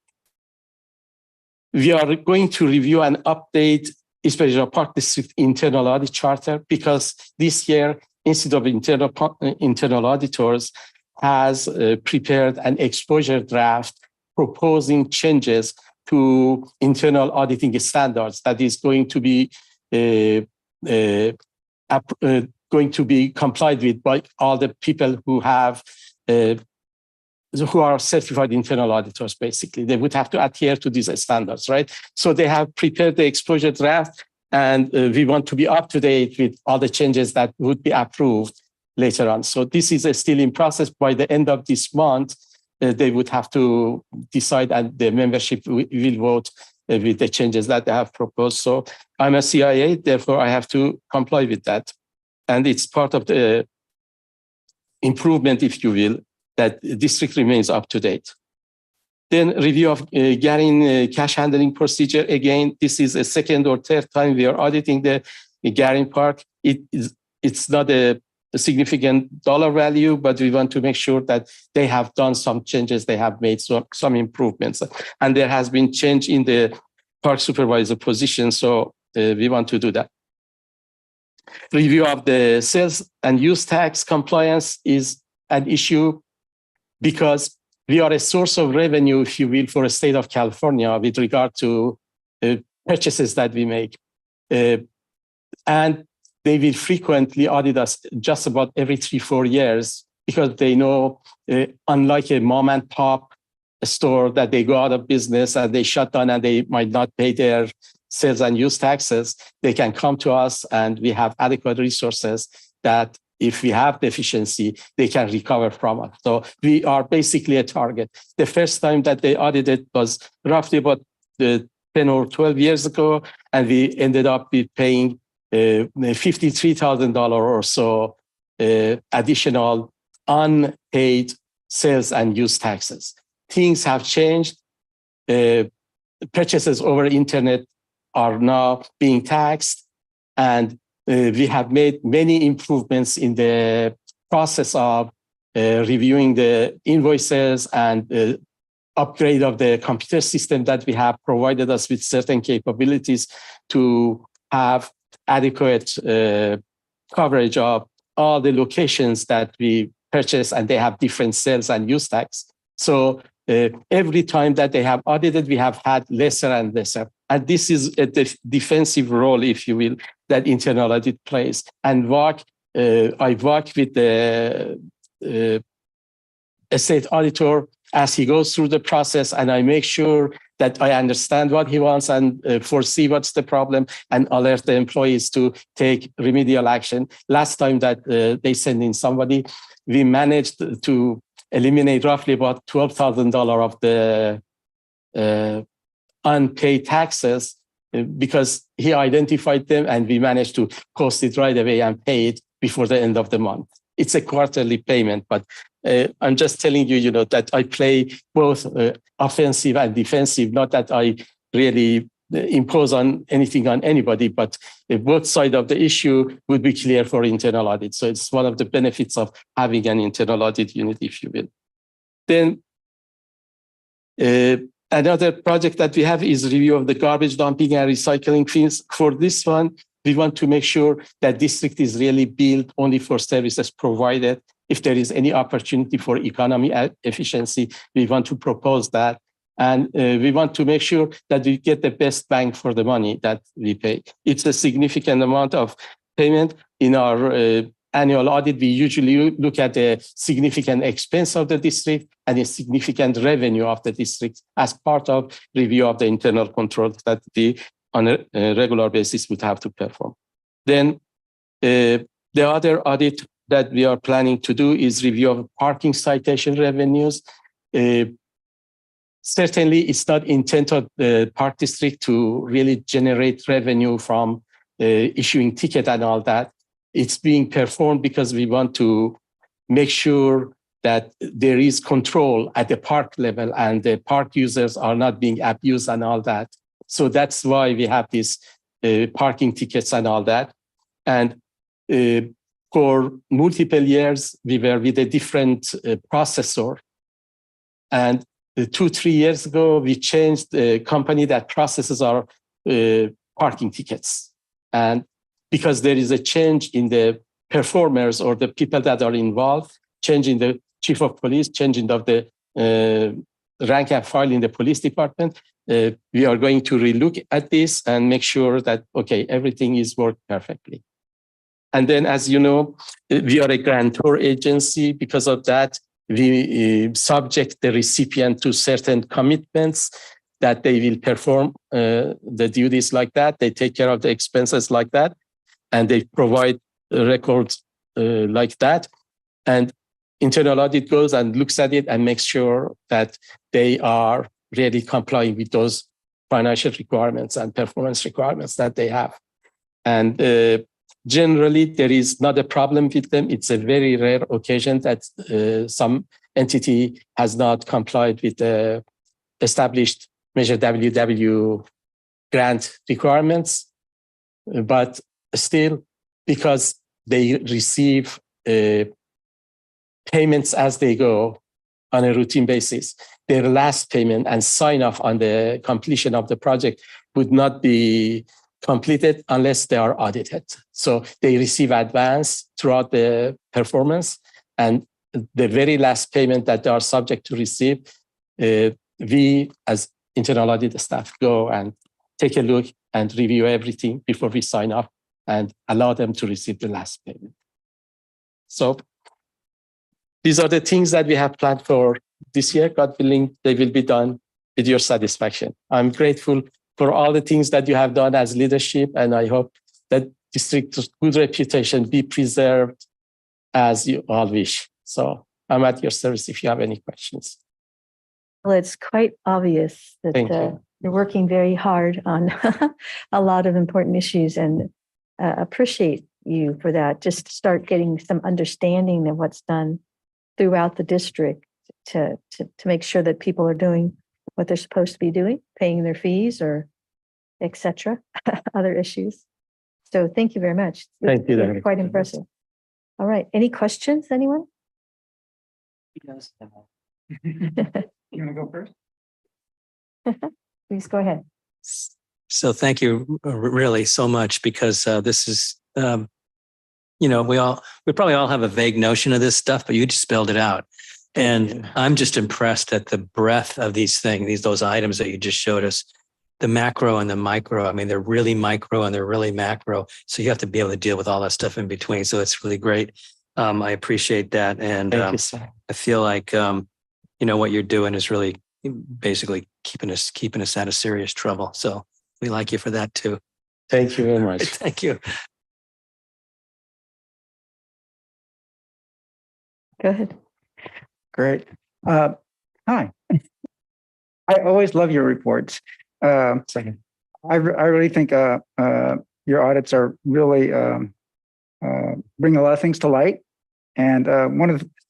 [SPEAKER 9] are going to review and update East Bayshore Park District internal audit charter, because this year, Institute of Internal Auditors has prepared an exposure draft proposing changes to internal auditing standards that is going to be complied with by all the people who have who are certified internal auditors. Basically, they would have to adhere to these standards, right? So they have prepared the exposure draft, and we want to be up to date with all the changes that would be approved later on. So this is still in process. By the end of this month, they would have to decide, and the membership will vote with the changes that they have proposed. So I'm a CIA, therefore I have to comply with that. And it's part of the improvement, if you will, that the district remains up to date. Then review of Garin cash handling procedure. Again, this is a second or third time we are auditing the Garin Park. It's not a significant dollar value, but we want to make sure that they have done some changes, they have made some improvements. And there has been change in the park supervisor position, so we want to do that. Review of the sales and use tax compliance is an issue because we are a source of revenue, if you will, for the state of California with regard to purchases that we make. And they will frequently audit us just about every 3-4 years because they know, unlike a mom and pop store that they go out of business and they shut down and they might not pay their sales and use taxes, they can come to us and we have adequate resources that if we have deficiency, they can recover from us. So we are basically a target. The first time that they audited was roughly about 10 or 12 years ago, and we ended up with paying $53,000 or so additional unpaid sales and use taxes. Things have changed. Purchases over internet are now being taxed, and we have made many improvements in the process of reviewing the invoices and upgrade of the computer system that we have provided us with certain capabilities to have adequate coverage of all the locations that we purchase, and they have different sales and use tax. So every time that they have audited, we have had lesser and lesser. And this is a defensive role, if you will, that internal audit plays. And I work with the state auditor as he goes through the process, and I make sure that I understand what he wants and foresee what's the problem and alert the employees to take remedial action. Last time that they sent in somebody, we managed to eliminate roughly about $12,000 of the unpaid taxes because he identified them and we managed to post it right away and pay it before the end of the month. It's a quarterly payment, but I'm just telling you, that I play both offensive and defensive, not that I really impose on anything on anybody, but both sides of the issue would be clear for internal audit. So it's one of the benefits of having an internal audit unit, if you will. Then another project that we have is review of the garbage dumping and recycling fees. For this one, we want to make sure that district is really built only for services provided. If there is any opportunity for economy efficiency, we want to propose that. And we want to make sure that we get the best bang for the money that we pay. It's a significant amount of payment. In our annual audit, we usually look at the significant expense of the district and the significant revenue of the district as part of review of the internal controls that we on a regular basis would have to perform. Then the other audit that we are planning to do is review of parking citation revenues. Certainly, it's not intent of the park district to really generate revenue from issuing ticket and all that. It's being performed because we want to make sure that there is control at the park level and the park users are not being abused and all that. So that's why we have these parking tickets and all that. And for multiple years, we were with a different processor. And 2-3 years ago, we changed the company that processes our parking tickets. And because there is a change in the performers or the people that are involved, changing the chief of police, changing of the rank and file in the police department, we are going to relook at this and make sure that, okay, everything is working perfectly. And then, as you know, we are a grantor agency. Because of that, we subject the recipient to certain commitments that they will perform the duties like that. They take care of the expenses like that, and they provide records like that. And internal audit goes and looks at it and makes sure that they are really complying with those financial requirements and performance requirements that they have. And generally, there is not a problem with them. It's a very rare occasion that some entity has not complied with the established Measure WW grant requirements. But still, because they receive payments as they go on a routine basis, their last payment and sign off on the completion of the project would not be completed unless they are audited. So they receive advance throughout the performance, and the very last payment that they are subject to receive, we as internal audit staff go and take a look and review everything before we sign off and allow them to receive the last payment. So these are the things that we have planned for this year. God willing, they will be done with your satisfaction. I'm grateful for all the things that you have done as leadership, and I hope that district's good reputation be preserved as you all wish. So I'm at your service if you have any questions.
[SPEAKER 1] Well, it's quite obvious that you're working very hard on a lot of important issues, and appreciate you for that. Just start getting some understanding of what's done throughout the district to make sure that people are doing what they're supposed to be doing, paying their fees or et cetera, other issues. So thank you very much.
[SPEAKER 9] Thank you.
[SPEAKER 1] It's quite impressive. All right. Any questions, anyone?
[SPEAKER 7] You want to go first?
[SPEAKER 1] Please go ahead.
[SPEAKER 8] So thank you really so much, because this is, we probably all have a vague notion of this stuff, but you just spelled it out. And I'm just impressed at the breadth of these things, those items that you just showed us, the macro and the micro. I mean, they're really micro and they're really macro. So you have to be able to deal with all that stuff in between. So it's really great. I appreciate that. And
[SPEAKER 9] Thank you, sir.
[SPEAKER 8] I feel like, what you're doing is really basically keeping us out of serious trouble. So we like you for that too.
[SPEAKER 9] Thank you very much.
[SPEAKER 8] Thank you.
[SPEAKER 1] Go ahead.
[SPEAKER 7] Great. Hi. I always love your reports.
[SPEAKER 9] Second.
[SPEAKER 7] I really think your audits are really bring a lot of things to light. And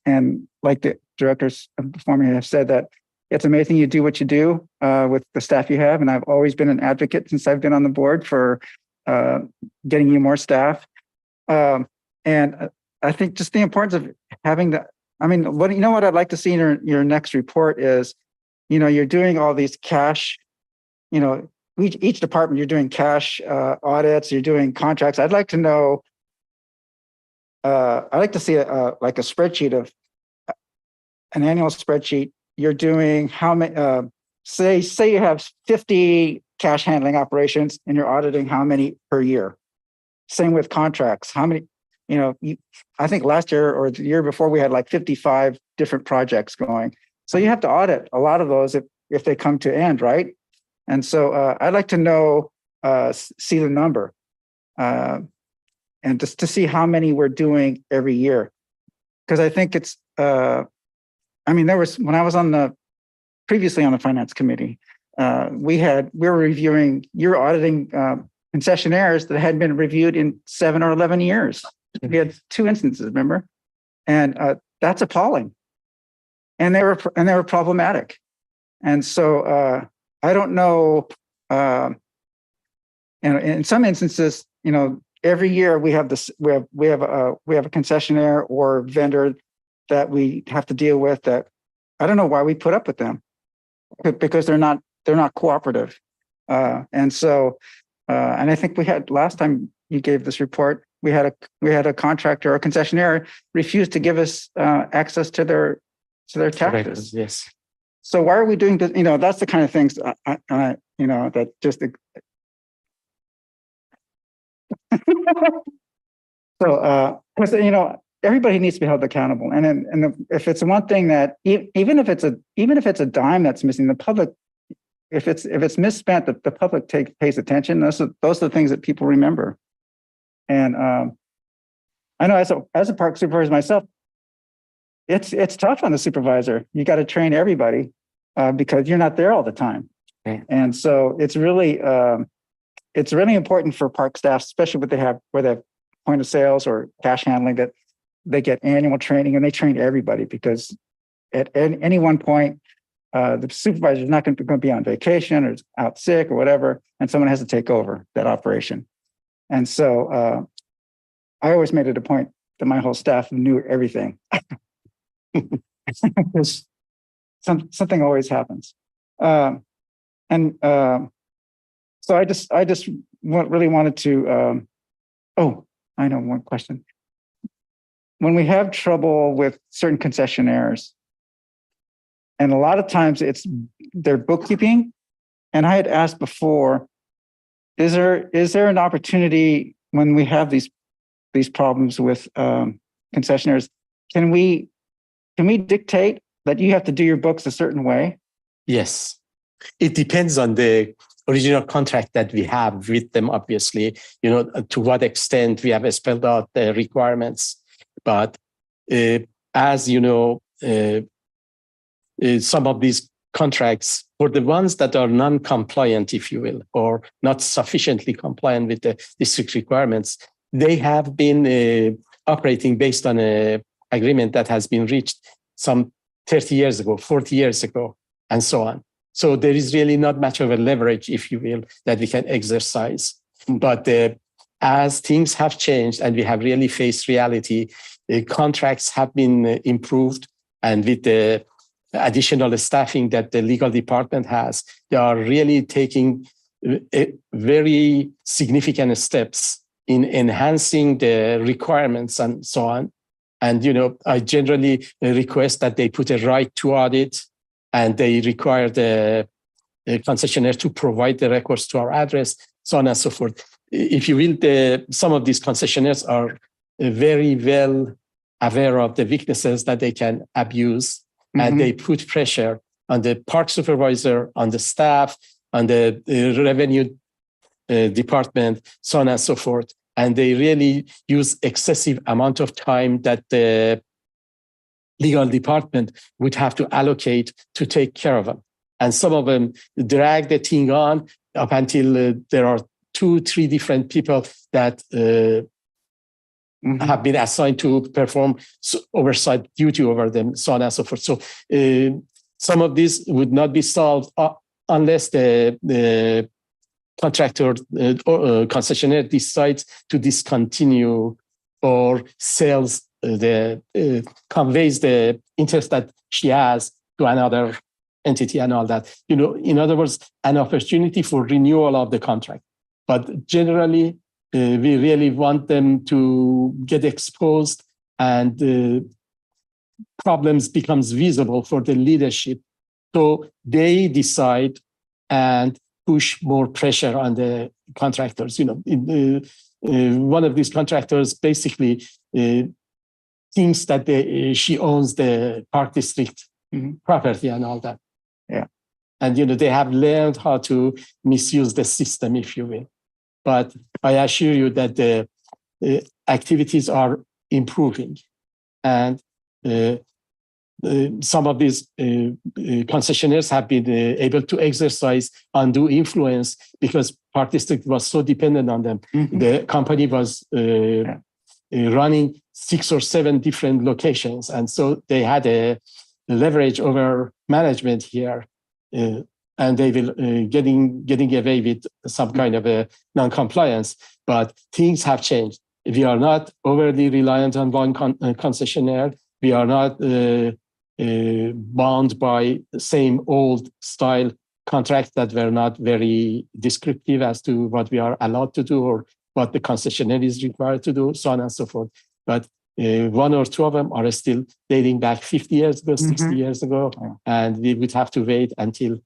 [SPEAKER 7] and like the directors before me have said, that it's amazing you do what you do with the staff you have. And I've always been an advocate since I've been on the board for getting you more staff. And I think just the importance of having the, I mean, what I'd like to see in your next report is, you're doing all these cash, each department, you're doing cash audits, you're doing contracts. I'd like to know, I'd like to see like a spreadsheet of an annual spreadsheet. You're doing how many, say you have 50 cash handling operations and you're auditing how many per year. Same with contracts. How many, I think last year or the year before we had like 55 different projects going. So you have to audit a lot of those if they come to end, right? And so I'd like to know, see the number and just to see how many we're doing every year. Because I think it's, there was, when I was previously on the finance committee, we were reviewing, you're auditing concessionaires that had been reviewed in 7 or 11 years. We had 2 instances, remember? And that's appalling. And they were problematic. And so I don't know, and in some instances, every year we have this, we have a concessionaire or vendor that we have to deal with that I don't know why we put up with them, because they're not cooperative. And so, and I think we had last time you gave this report, we had a contractor or concessionaire refuse to give us access to their taxes.
[SPEAKER 9] Yes.
[SPEAKER 7] So why are we doing this? That's the kind of things that just. So, because everybody needs to be held accountable, and if it's one thing that even if it's a dime that's missing, the public, if it's misspent, the public pays attention. Those are the things that people remember. And I know as a park supervisor myself, it's tough on the supervisor. You got to train everybody because you're not there all the time.
[SPEAKER 9] Okay.
[SPEAKER 7] And so it's really important for park staff, especially where they have point of sales or cash handling, that they get annual training and they train everybody, because at any one point, the supervisor is not going to be on vacation or out sick or whatever, and someone has to take over that operation. And so I always made it a point that my whole staff knew everything. Because something always happens. So I just really wanted to, I know one question. When we have trouble with certain concessionaires, and a lot of times it's their bookkeeping, and I had asked before, is there an opportunity when we have these problems with concessionaires? Can we dictate that you have to do your books a certain way?
[SPEAKER 9] Yes. It depends on the original contract that we have with them, obviously, to what extent we have spelled out the requirements. But as you know, some of these contracts, for the ones that are non-compliant, if you will, or not sufficiently compliant with the district requirements, they have been operating based on an agreement that has been reached some 30 years ago, 40 years ago, and so on. So there is really not much of a leverage, if you will, that we can exercise. But as things have changed and we have really faced reality, contracts have been improved, and with the additional staffing that the legal department has, they are really taking very significant steps in enhancing the requirements and so on. And, I generally request that they put a right to audit, and they require the concessionaire to provide the records to our address, so on and so forth. If you will, some of these concessionaires are very well aware of the weaknesses that they can abuse, and they put pressure on the park supervisor, on the staff, on the revenue department, so on and so forth. And they really use excessive amount of time that the legal department would have to allocate to take care of them. And some of them drag the thing on up until there are 2-3 different people that have been assigned to perform oversight duty over them, so on and so forth. So some of these would not be solved unless the contractor or concessionaire decides to discontinue or sells conveys the interest that she has to another entity and all that. In other words, an opportunity for renewal of the contract. But generally, we really want them to get exposed and problems becomes visible for the leadership. So they decide and push more pressure on the contractors. One of these contractors basically thinks that she owns the park district property and all that.
[SPEAKER 7] Yeah.
[SPEAKER 9] And, they have learned how to misuse the system, if you will. But I assure you that the activities are improving. And some of these concessionaires have been able to exercise undue influence because Park District was so dependent on them. The company was running 6 or 7 different locations. And so they had a leverage over management here. And they will getting away with some kind of a non-compliance. But things have changed. We are not overly reliant on one concessionaire. We are not bound by the same old style contracts that were not very descriptive as to what we are allowed to do or what the concessionaire is required to do, so on and so forth. But 1 or 2 of them are still dating back 50 years ago, 60 years ago, and we would have to wait until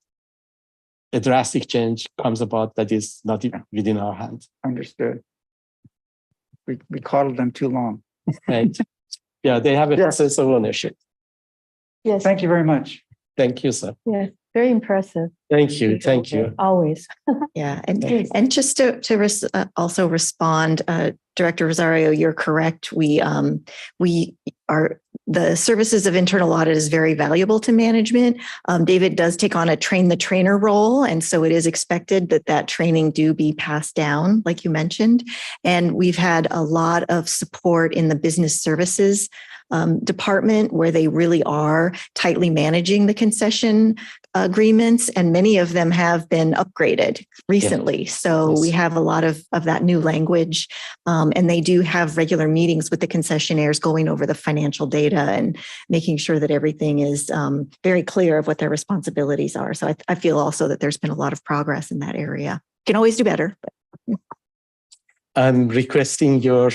[SPEAKER 9] a drastic change comes about that is not within our hands.
[SPEAKER 7] Understood. We coddled them too long.
[SPEAKER 9] Right. Yeah, they have a sense of ownership.
[SPEAKER 1] Yes.
[SPEAKER 7] Thank you very much.
[SPEAKER 9] Thank you, sir.
[SPEAKER 1] Yeah, very impressive.
[SPEAKER 9] Thank you. Thank you.
[SPEAKER 1] Always.
[SPEAKER 4] Yeah, and just to also respond, Director Rosario, you're correct. We are the services of internal audit is very valuable to management. David does take on a train the trainer role, and so it is expected that training do be passed down, like you mentioned. And we've had a lot of support in the business services department where they really are tightly managing the concession agreements, and many of them have been upgraded recently. So we have a lot of that new language, and they do have regular meetings with the concessionaires going over the financial data and making sure that everything is very clear of what their responsibilities are. So I feel also that there's been a lot of progress in that area. Can always do better.
[SPEAKER 9] I'm requesting your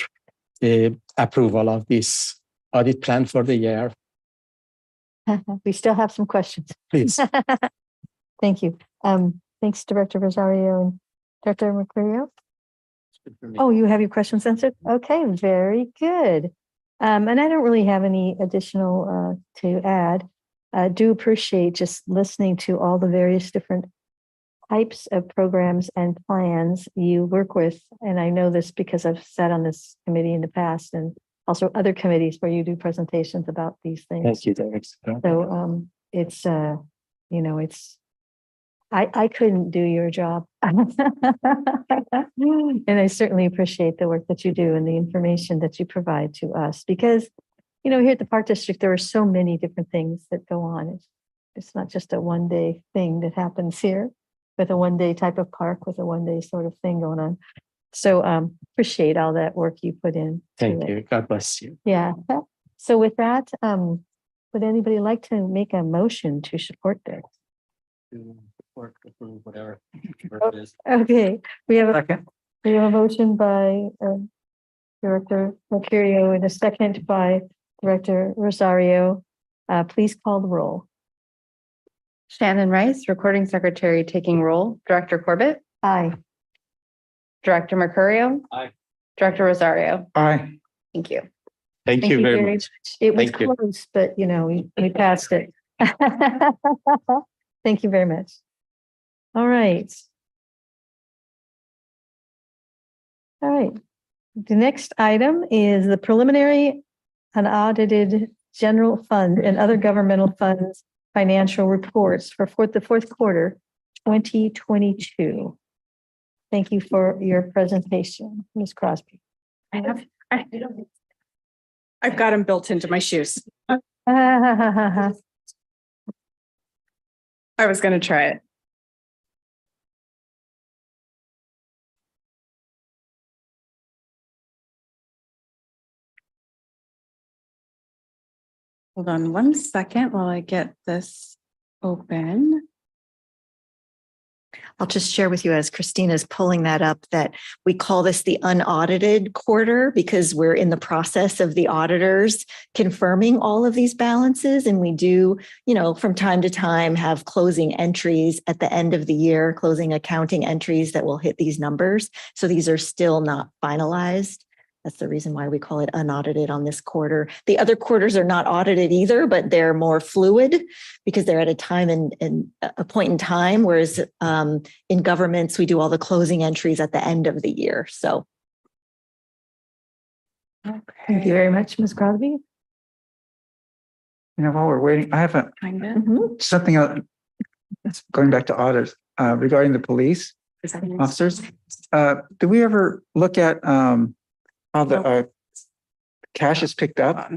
[SPEAKER 9] approval of this audit plan for the year.
[SPEAKER 1] We still have some questions.
[SPEAKER 9] Please.
[SPEAKER 1] Thank you. Thanks, Director Rosario and Director Mercurio. Oh, you have your questions answered? Okay, very good. And I don't really have any additional to add. I do appreciate just listening to all the various different types of programs and plans you work with. And I know this because I've sat on this committee in the past and also other committees where you do presentations about these things.
[SPEAKER 9] Thank you, Director.
[SPEAKER 1] So it's I couldn't do your job. And I certainly appreciate the work that you do and the information that you provide to us because, here at the Park District, there are so many different things that go on. It's not just a one-day thing that happens here with a one-day type of park with a one-day sort of thing going on. So appreciate all that work you put in.
[SPEAKER 9] Thank you. God bless you.
[SPEAKER 1] Yeah. So with that, would anybody like to make a motion to support this?
[SPEAKER 8] Whatever it is.
[SPEAKER 1] Okay, we have
[SPEAKER 7] Second.
[SPEAKER 1] a motion by Director Mercurio and a second by Director Rosario. Please call the roll.
[SPEAKER 2] Shannon Rice, Recording Secretary, taking roll. Director Corbett,
[SPEAKER 1] Aye.
[SPEAKER 2] Director Mercurio.
[SPEAKER 8] Aye.
[SPEAKER 2] Director Rosario.
[SPEAKER 7] Aye.
[SPEAKER 2] Thank you.
[SPEAKER 9] Thank you very much.
[SPEAKER 1] It was
[SPEAKER 9] Thank you.
[SPEAKER 1] close, but we passed it. Thank you very much. All right. All right. The next item is the preliminary unaudited general fund and other governmental funds financial reports for the fourth quarter 2022. Thank you for your presentation, Ms. Crosby.
[SPEAKER 10] I've got them built into my shoes.
[SPEAKER 1] All
[SPEAKER 10] I was going to try it. Hold on 1 second while I get this open.
[SPEAKER 4] I'll just share with you as Christina's pulling that up that we call this the unaudited quarter because we're in the process of the auditors confirming all of these balances. And we do, from time to time have closing entries at the end of the year, closing accounting entries that will hit these numbers. So these are still not finalized. That's the reason why we call it unaudited on this quarter. The other quarters are not audited either, but they're more fluid because they're at a time and a point in time. Whereas in governments, we do all the closing entries at the end of the year. So.
[SPEAKER 1] Thank you very much, Ms. Crosby.
[SPEAKER 7] While we're waiting, I have
[SPEAKER 10] Kind
[SPEAKER 7] something else. Going back to audits regarding the police officers. Do we ever look at how the cash is picked up?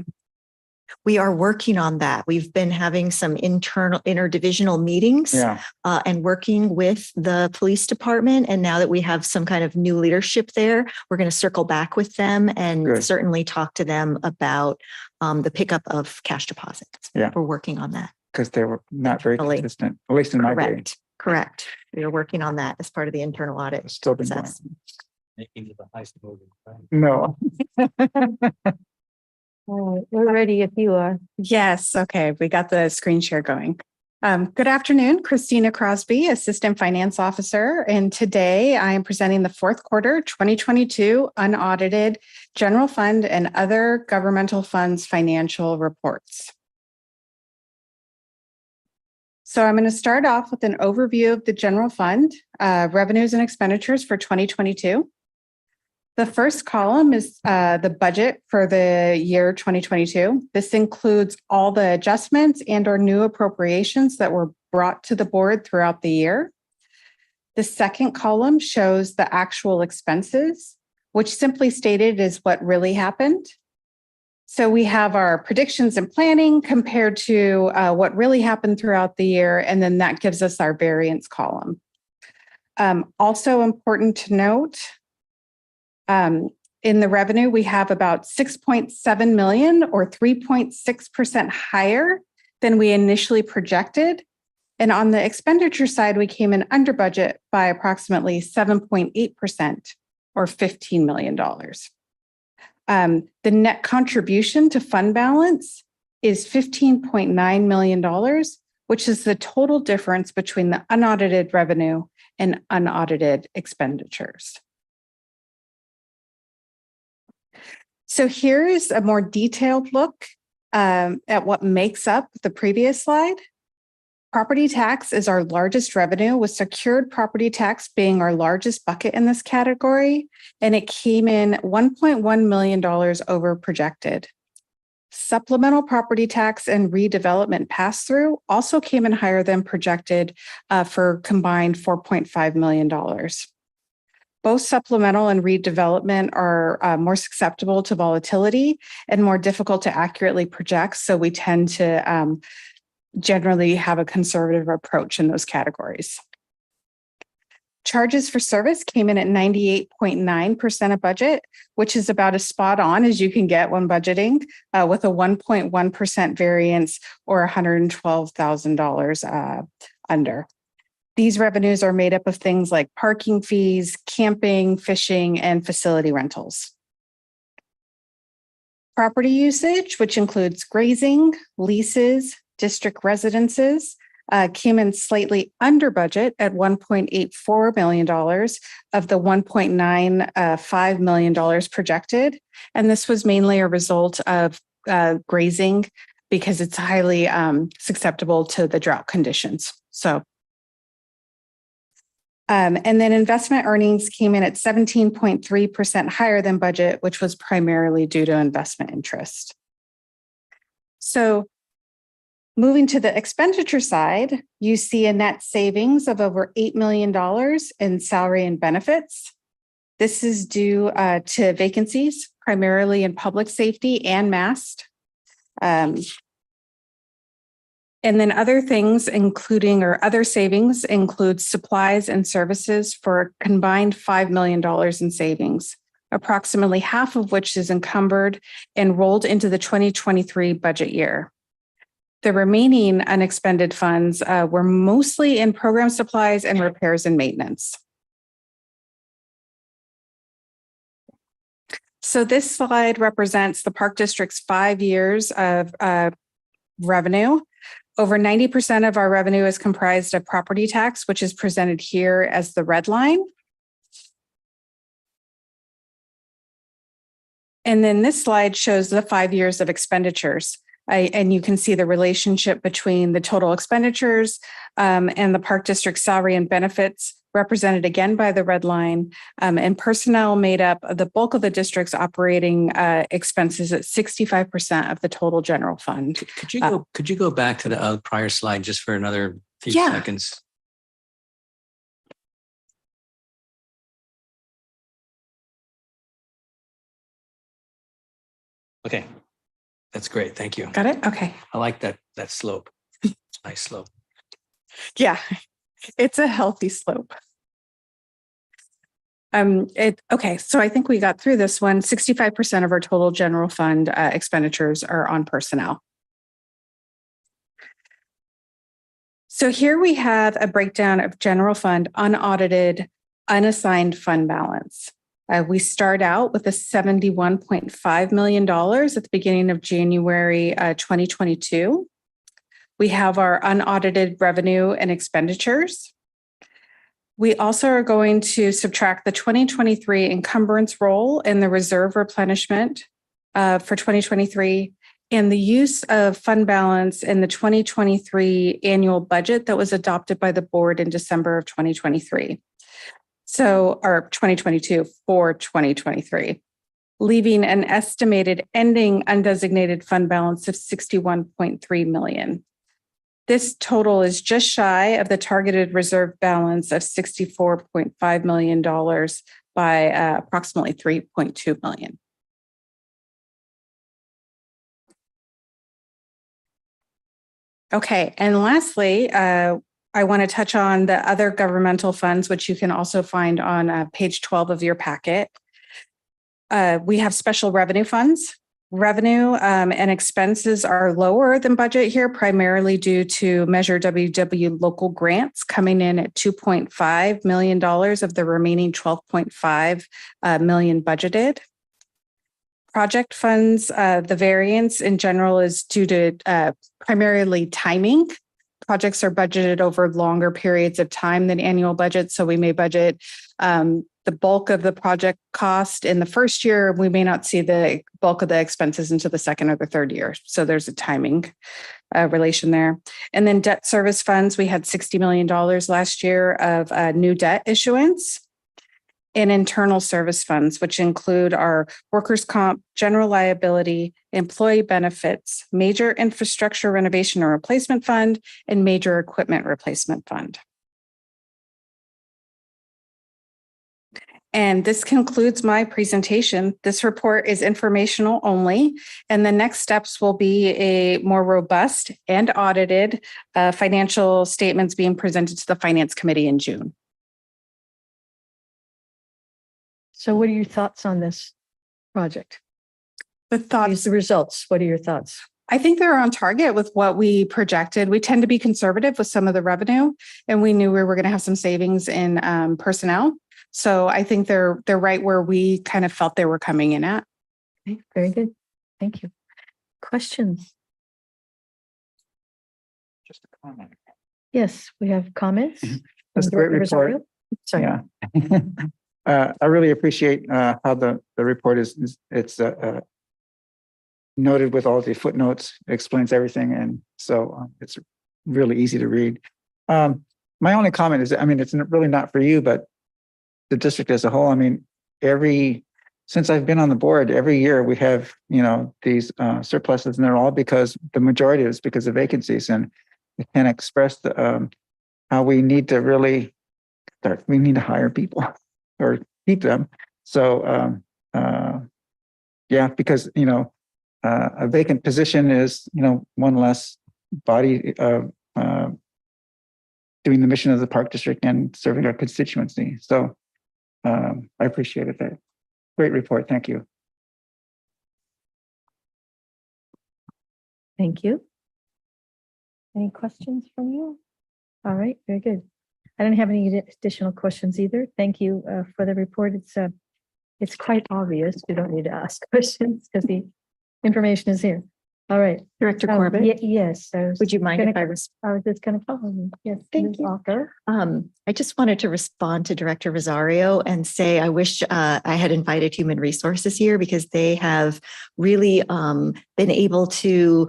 [SPEAKER 4] We are working on that. We've been having some interdivisional meetings and working with the police department. And now that we have some kind of new leadership there, we're going to circle back with them and certainly talk to them about the pickup of cash deposits.
[SPEAKER 7] Yeah.
[SPEAKER 4] We're working on that.
[SPEAKER 7] Because they were not very consistent, at least in my day.
[SPEAKER 4] Correct. We are working on that as part of the internal audit
[SPEAKER 7] It's still been going.
[SPEAKER 4] process.
[SPEAKER 7] No.
[SPEAKER 1] All right, we're ready if you are.
[SPEAKER 10] Yes. Okay. We got the screen share going. Good afternoon, Christina Crosby, Assistant Finance Officer. And today I am presenting the fourth quarter 2022 unaudited general fund and other governmental funds financial reports. So I'm going to start off with an overview of the general fund, revenues and expenditures for 2022. The first column is the budget for the year 2022. This includes all the adjustments and or new appropriations that were brought to the board throughout the year. The second column shows the actual expenses, which simply stated is what really happened. So we have our predictions and planning compared to what really happened throughout the year, and then that gives us our variance column. Also important to note, in the revenue, we have about 6.7 million or 3.6% higher than we initially projected. And on the expenditure side, we came in under budget by approximately 7.8% or $15 million. The net contribution to fund balance is $15.9 million, which is the total difference between the unaudited revenue and unaudited expenditures. So here is a more detailed look at what makes up the previous slide. Property tax is our largest revenue, with secured property tax being our largest bucket in this category, and it came in $1.1 million over projected. Supplemental property tax and redevelopment pass-through also came in higher than projected for combined $4.5 million. Both supplemental and redevelopment are more susceptible to volatility and more difficult to accurately project. So we tend to generally have a conservative approach in those categories. Charges for service came in at 98.9% of budget, which is about as spot on as you can get when budgeting, with a 1.1% variance or $112,000 under. These revenues are made up of things like parking fees, camping, fishing, and facility rentals. Property usage, which includes grazing, leases, district residences, came in slightly under budget at $1.84 million of the $1.95 million projected. And this was mainly a result of grazing because it's highly susceptible to the drought conditions. And then investment earnings came in at 17.3% higher than budget, which was primarily due to investment interest. So Moving to the expenditure side, you see a net savings of over $8 million in salary and benefits. This is due to vacancies, primarily in public safety and MAST. And then other things other savings include supplies and services for a combined $5 million in savings, approximately half of which is encumbered and rolled into the 2023 budget year. The remaining unexpended funds were mostly in program supplies and repairs and maintenance. So this slide represents the Park District's 5 years of revenue. Over 90% of our revenue is comprised of property tax, which is presented here as the red line. And then this slide shows the 5 years of expenditures. And you can see the relationship between the total expenditures and the Park District salary and benefits, represented again by the red line, and personnel made up of the bulk of the district's operating expenses at 65% of the total general fund.
[SPEAKER 8] Could you go back to the prior slide just for another few seconds? Okay, that's great. Thank you.
[SPEAKER 10] Got it? Okay.
[SPEAKER 8] I like that slope. Nice slope.
[SPEAKER 10] Yeah, it's a healthy slope. Okay, so I think we got through this one. 65% of our total general fund expenditures are on personnel. So here we have a breakdown of general fund unaudited, unassigned fund balance. We start out with a $71.5 million at the beginning of January 2022. We have our unaudited revenue and expenditures. We also are going to subtract the 2023 encumbrance roll and the reserve replenishment for 2023 and the use of fund balance in the 2023 annual budget that was adopted by the board in December of 2023. So, or 2022 for 2023, leaving an estimated ending undesignated fund balance of $61.3 million. This total is just shy of the targeted reserve balance of $64.5 million by approximately $3.2 million. Okay, and lastly, I want to touch on the other governmental funds, which you can also find on page 12 of your packet. We have special revenue funds. Revenue and expenses are lower than budget here, primarily due to Measure WW local grants coming in at $2.5 million of the remaining $12.5 million budgeted. Project funds, the variance in general is due to primarily timing. Projects are budgeted over longer periods of time than annual budgets, so we may budget the bulk of the project cost in the first year. We may not see the bulk of the expenses into the second or the third year. So there's a timing relation there. And then debt service funds, we had $60 million last year of new debt issuance. And internal service funds, which include our workers' comp, general liability, employee benefits, major infrastructure renovation or replacement fund, and major equipment replacement fund. And this concludes my presentation. This report is informational only, and the next steps will be a more robust and audited financial statements being presented to the Finance Committee in June.
[SPEAKER 1] So what are your thoughts on this project?
[SPEAKER 10] The thoughts,
[SPEAKER 1] The results, what are your thoughts?
[SPEAKER 10] I think they're on target with what we projected. We tend to be conservative with some of the revenue, and we knew we were going to have some savings in personnel. So I think they're right where we kind of felt they were coming in at.
[SPEAKER 1] Okay, very good. Thank you. Questions?
[SPEAKER 7] Just a comment.
[SPEAKER 1] Yes, we have comments.
[SPEAKER 7] That's a great report.
[SPEAKER 1] Rosario? Sorry.
[SPEAKER 7] Yeah. I really appreciate how the report is noted with all the footnotes, explains everything. And so it's really easy to read. My only comment is, I mean, it's really not for you, but the district as a whole. I mean, every since I've been on the board, every year we have, these surpluses, and they're all because the majority is because of vacancies, and we can't express how we need to really start. We need to hire people or keep them. So yeah, because a vacant position is one less body doing the mission of the Park District and serving our constituency. So I appreciated that. Great report. Thank you.
[SPEAKER 1] Thank you. Any questions from you? All right, very good. I don't have any additional questions either. Thank you for the report. It's quite obvious. We don't need to ask questions because the information is here. All right.
[SPEAKER 4] Director Corbett,
[SPEAKER 1] yes.
[SPEAKER 4] would you mind if I
[SPEAKER 1] I was just going to follow you. Yes.
[SPEAKER 4] Thank
[SPEAKER 1] Ms.
[SPEAKER 4] you.
[SPEAKER 1] Walker.
[SPEAKER 4] I just wanted to respond to Director Rosario and say I wish I had invited Human Resources here because they have really been able to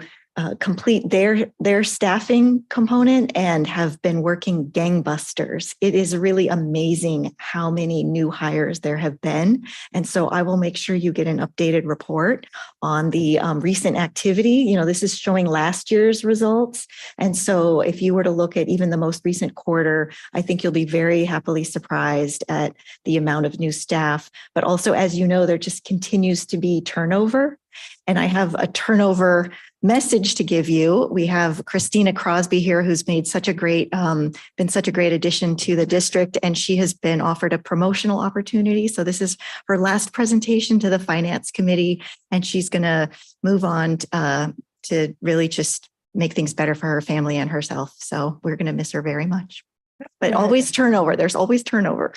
[SPEAKER 4] complete their staffing component and have been working gangbusters. It is really amazing how many new hires there have been. And so I will make sure you get an updated report on the recent activity. This is showing last year's results. And so if you were to look at even the most recent quarter, I think you'll be very happily surprised at the amount of new staff. But also, as you know, there just continues to be turnover. And I have a turnover message to give you. We have Christina Crosby here, who's made such a great, been such a great addition to the district, and she has been offered a promotional opportunity. So this is her last presentation to the Finance Committee, and she's going to move on to really just make things better for her family and herself. So we're going to miss her very much. But always turnover. There's always turnover.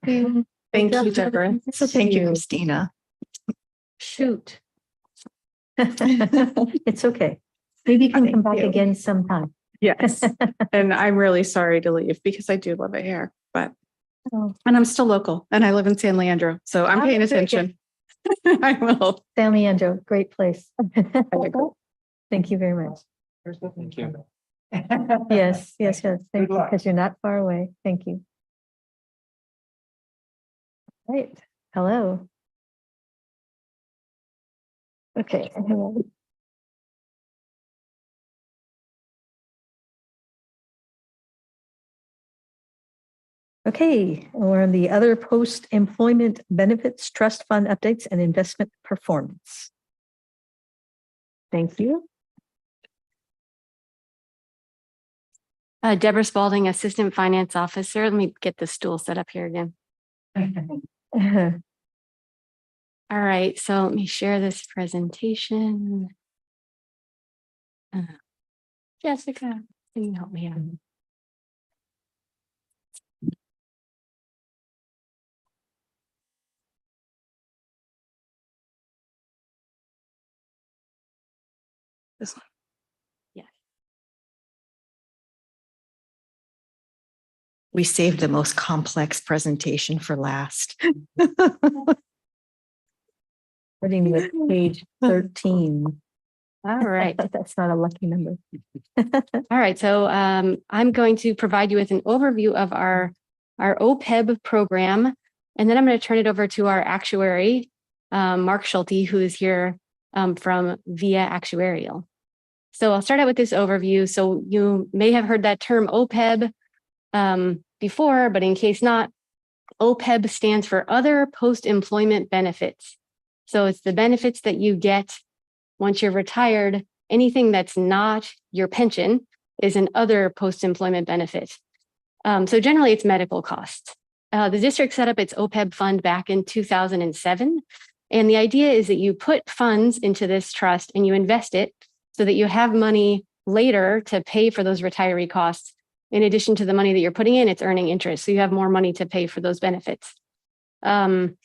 [SPEAKER 10] Thank you, Deborah.
[SPEAKER 4] So thank you, Christina.
[SPEAKER 5] Shoot.
[SPEAKER 1] It's okay. Maybe you can come back
[SPEAKER 10] you.
[SPEAKER 1] again sometime.
[SPEAKER 10] Yes. And I'm really sorry to leave because I do love it here, but,
[SPEAKER 1] Oh.
[SPEAKER 10] and I'm still local and I live in San Leandro. So I'm paying
[SPEAKER 1] Oh, very good.
[SPEAKER 10] attention. I will.
[SPEAKER 1] San Leandro, great place. Thank you very much.
[SPEAKER 7] Thank you.
[SPEAKER 1] Yes. Thank you,
[SPEAKER 7] Good luck.
[SPEAKER 1] because you're not far away. Thank you. Right. Hello. Okay. Okay, we're on the other post-employment benefits trust fund updates and investment performance. Thank you.
[SPEAKER 5] Deborah Spalding, Assistant Finance Officer. Let me get the stool set up here again. All right, so let me share this presentation. Jessica, can you help me out?
[SPEAKER 10] This one.
[SPEAKER 5] Yes.
[SPEAKER 4] We saved the most complex presentation for last.
[SPEAKER 1] Starting with page 13.
[SPEAKER 5] All right.
[SPEAKER 1] That's not a lucky number.
[SPEAKER 5] All right, so I'm going to provide you with an overview of our OPEB program, and then I'm going to turn it over to our actuary, Mark Schulte, who is here from VIA Actuarial. So I'll start out with this overview. So you may have heard that term OPEB before, but in case not, OPEB stands for Other Post-Employment Benefits. So it's the benefits that you get once you're retired. Anything that's not your pension is an other post-employment benefit. So generally it's medical costs. The district set up its OPEB fund back in 2007. And the idea is that you put funds into this trust and you invest it so that you have money later to pay for those retiree costs. In addition to the money that you're putting in, it's earning interest. So you have more money to pay for those benefits. And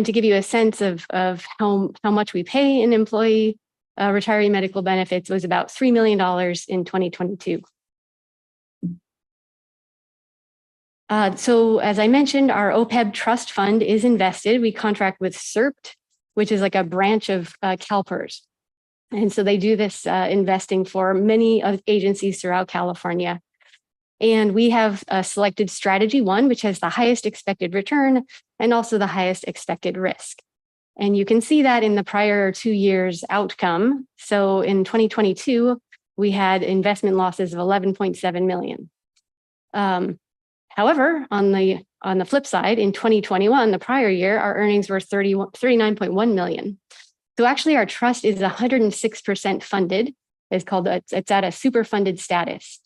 [SPEAKER 5] to give you a sense of how much we pay an employee retiree medical benefits, was about $3 million in 2022. So as I mentioned, our OPEB trust fund is invested. We contract with CERPT, which is like a branch of CalPERS. And so they do this investing for many agencies throughout California. And we have selected strategy one, which has the highest expected return and also the highest expected risk. And you can see that in the prior 2 years outcome. So in 2022, we had investment losses of 11.7 million. However, on the flip side, in 2021, the prior year, our earnings were 39.1 million. So actually our trust is 106% funded. It's at a super funded status.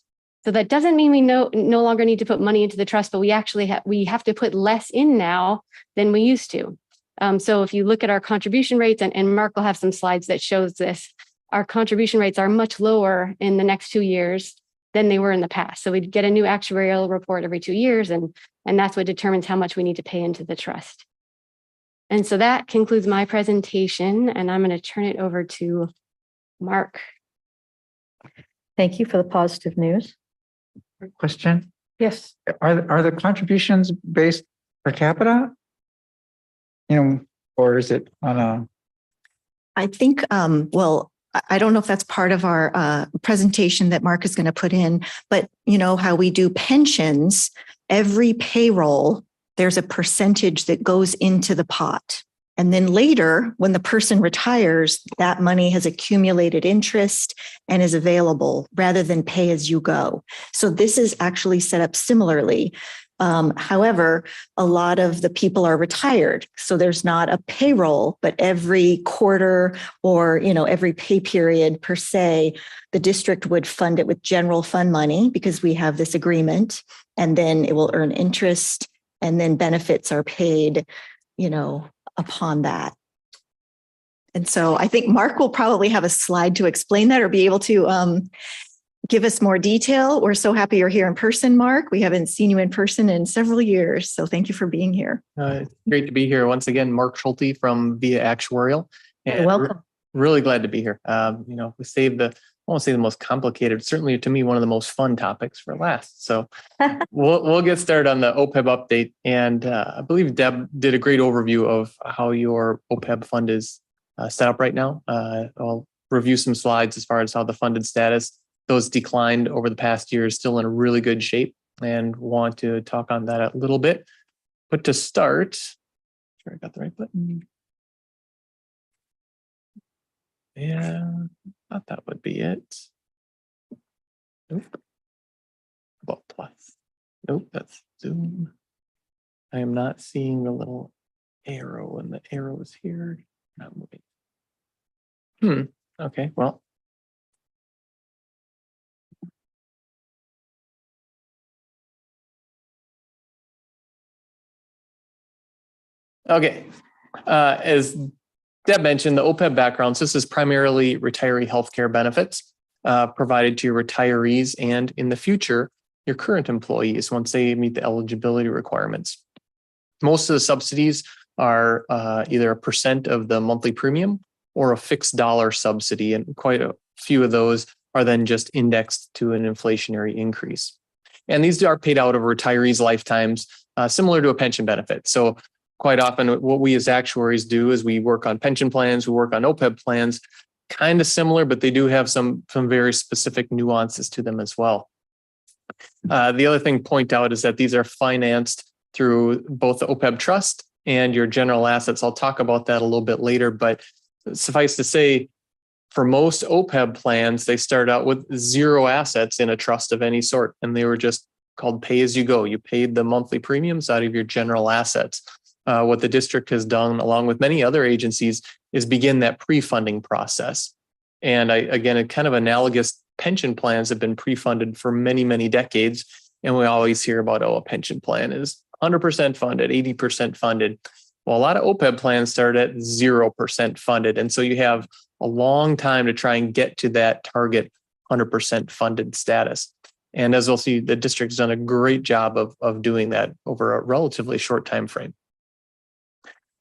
[SPEAKER 5] So that doesn't mean we no longer need to put money into the trust, but we actually we have to put less in now than we used to. So if you look at our contribution rates, and Mark will have some slides that shows this, our contribution rates are much lower in the next 2 years than they were in the past. So we'd get a new actuarial report every 2 years, and that's what determines how much we need to pay into the trust. And so that concludes my presentation, and I'm going to turn it over to Mark.
[SPEAKER 1] Thank you for the positive news.
[SPEAKER 7] Question.
[SPEAKER 1] Yes.
[SPEAKER 7] Are the contributions based per capita? Or is it on a?
[SPEAKER 4] I think, well, I don't know if that's part of our presentation that Mark is going to put in, but you know how we do pensions, every payroll, there's a percentage that goes into the pot. And then later, when the person retires, that money has accumulated interest and is available rather than pay as you go. So this is actually set up similarly. However, a lot of the people are retired. So there's not a payroll, but every quarter or, every pay period per se, the district would fund it with general fund money because we have this agreement, and then it will earn interest, and then benefits are paid, upon that. And so I think Mark will probably have a slide to explain that or be able to give us more detail. We're so happy you're here in person, Mark. We haven't seen you in person in several years. So thank you for being here.
[SPEAKER 11] Great to be here once again. Mark Schulte from Via Actuarial. And
[SPEAKER 1] welcome.
[SPEAKER 11] Really glad to be here. We saved I won't say the most complicated, certainly to me, one of the most fun topics for last. So we'll get started on the OPEB update. And I believe Deb did a great overview of how your OPEB fund is set up right now. I'll review some slides as far as how the funded status, those declined over the past year, is still in a really good shape, and want to talk on that a little bit. But to start, sure I got the right button. Yeah, I thought that would be it. Nope. About plus. Nope, that's Zoom. I am not seeing the little arrow, and the arrow is here. Not moving. Okay, well. Okay, as Deb mentioned, the OPEB backgrounds, this is primarily retiree healthcare benefits provided to your retirees and, in the future, your current employees once they meet the eligibility requirements. Most of the subsidies are either a percent of the monthly premium or a fixed dollar subsidy, and quite a few of those are then just indexed to an inflationary increase. And these are paid out over retirees' lifetimes, similar to a pension benefit. So quite often what we as actuaries do is we work on pension plans, we work on OPEB plans, kind of similar, but they do have some very specific nuances to them as well. The other thing to point out is that these are financed through both the OPEB trust and your general assets. I'll talk about that a little bit later, but suffice to say, for most OPEB plans, they start out with zero assets in a trust of any sort, and they were just called pay as you go. You paid the monthly premiums out of your general assets. What the district has done, along with many other agencies, is begin that pre-funding process. And again, kind of analogous pension plans have been pre-funded for many, many decades. And we always hear about, a pension plan is 100% funded, 80% funded. Well, a lot of OPEB plans start at 0% funded. And so you have a long time to try and get to that target 100% funded status. And as we'll see, the district has done a great job of doing that over a relatively short time frame.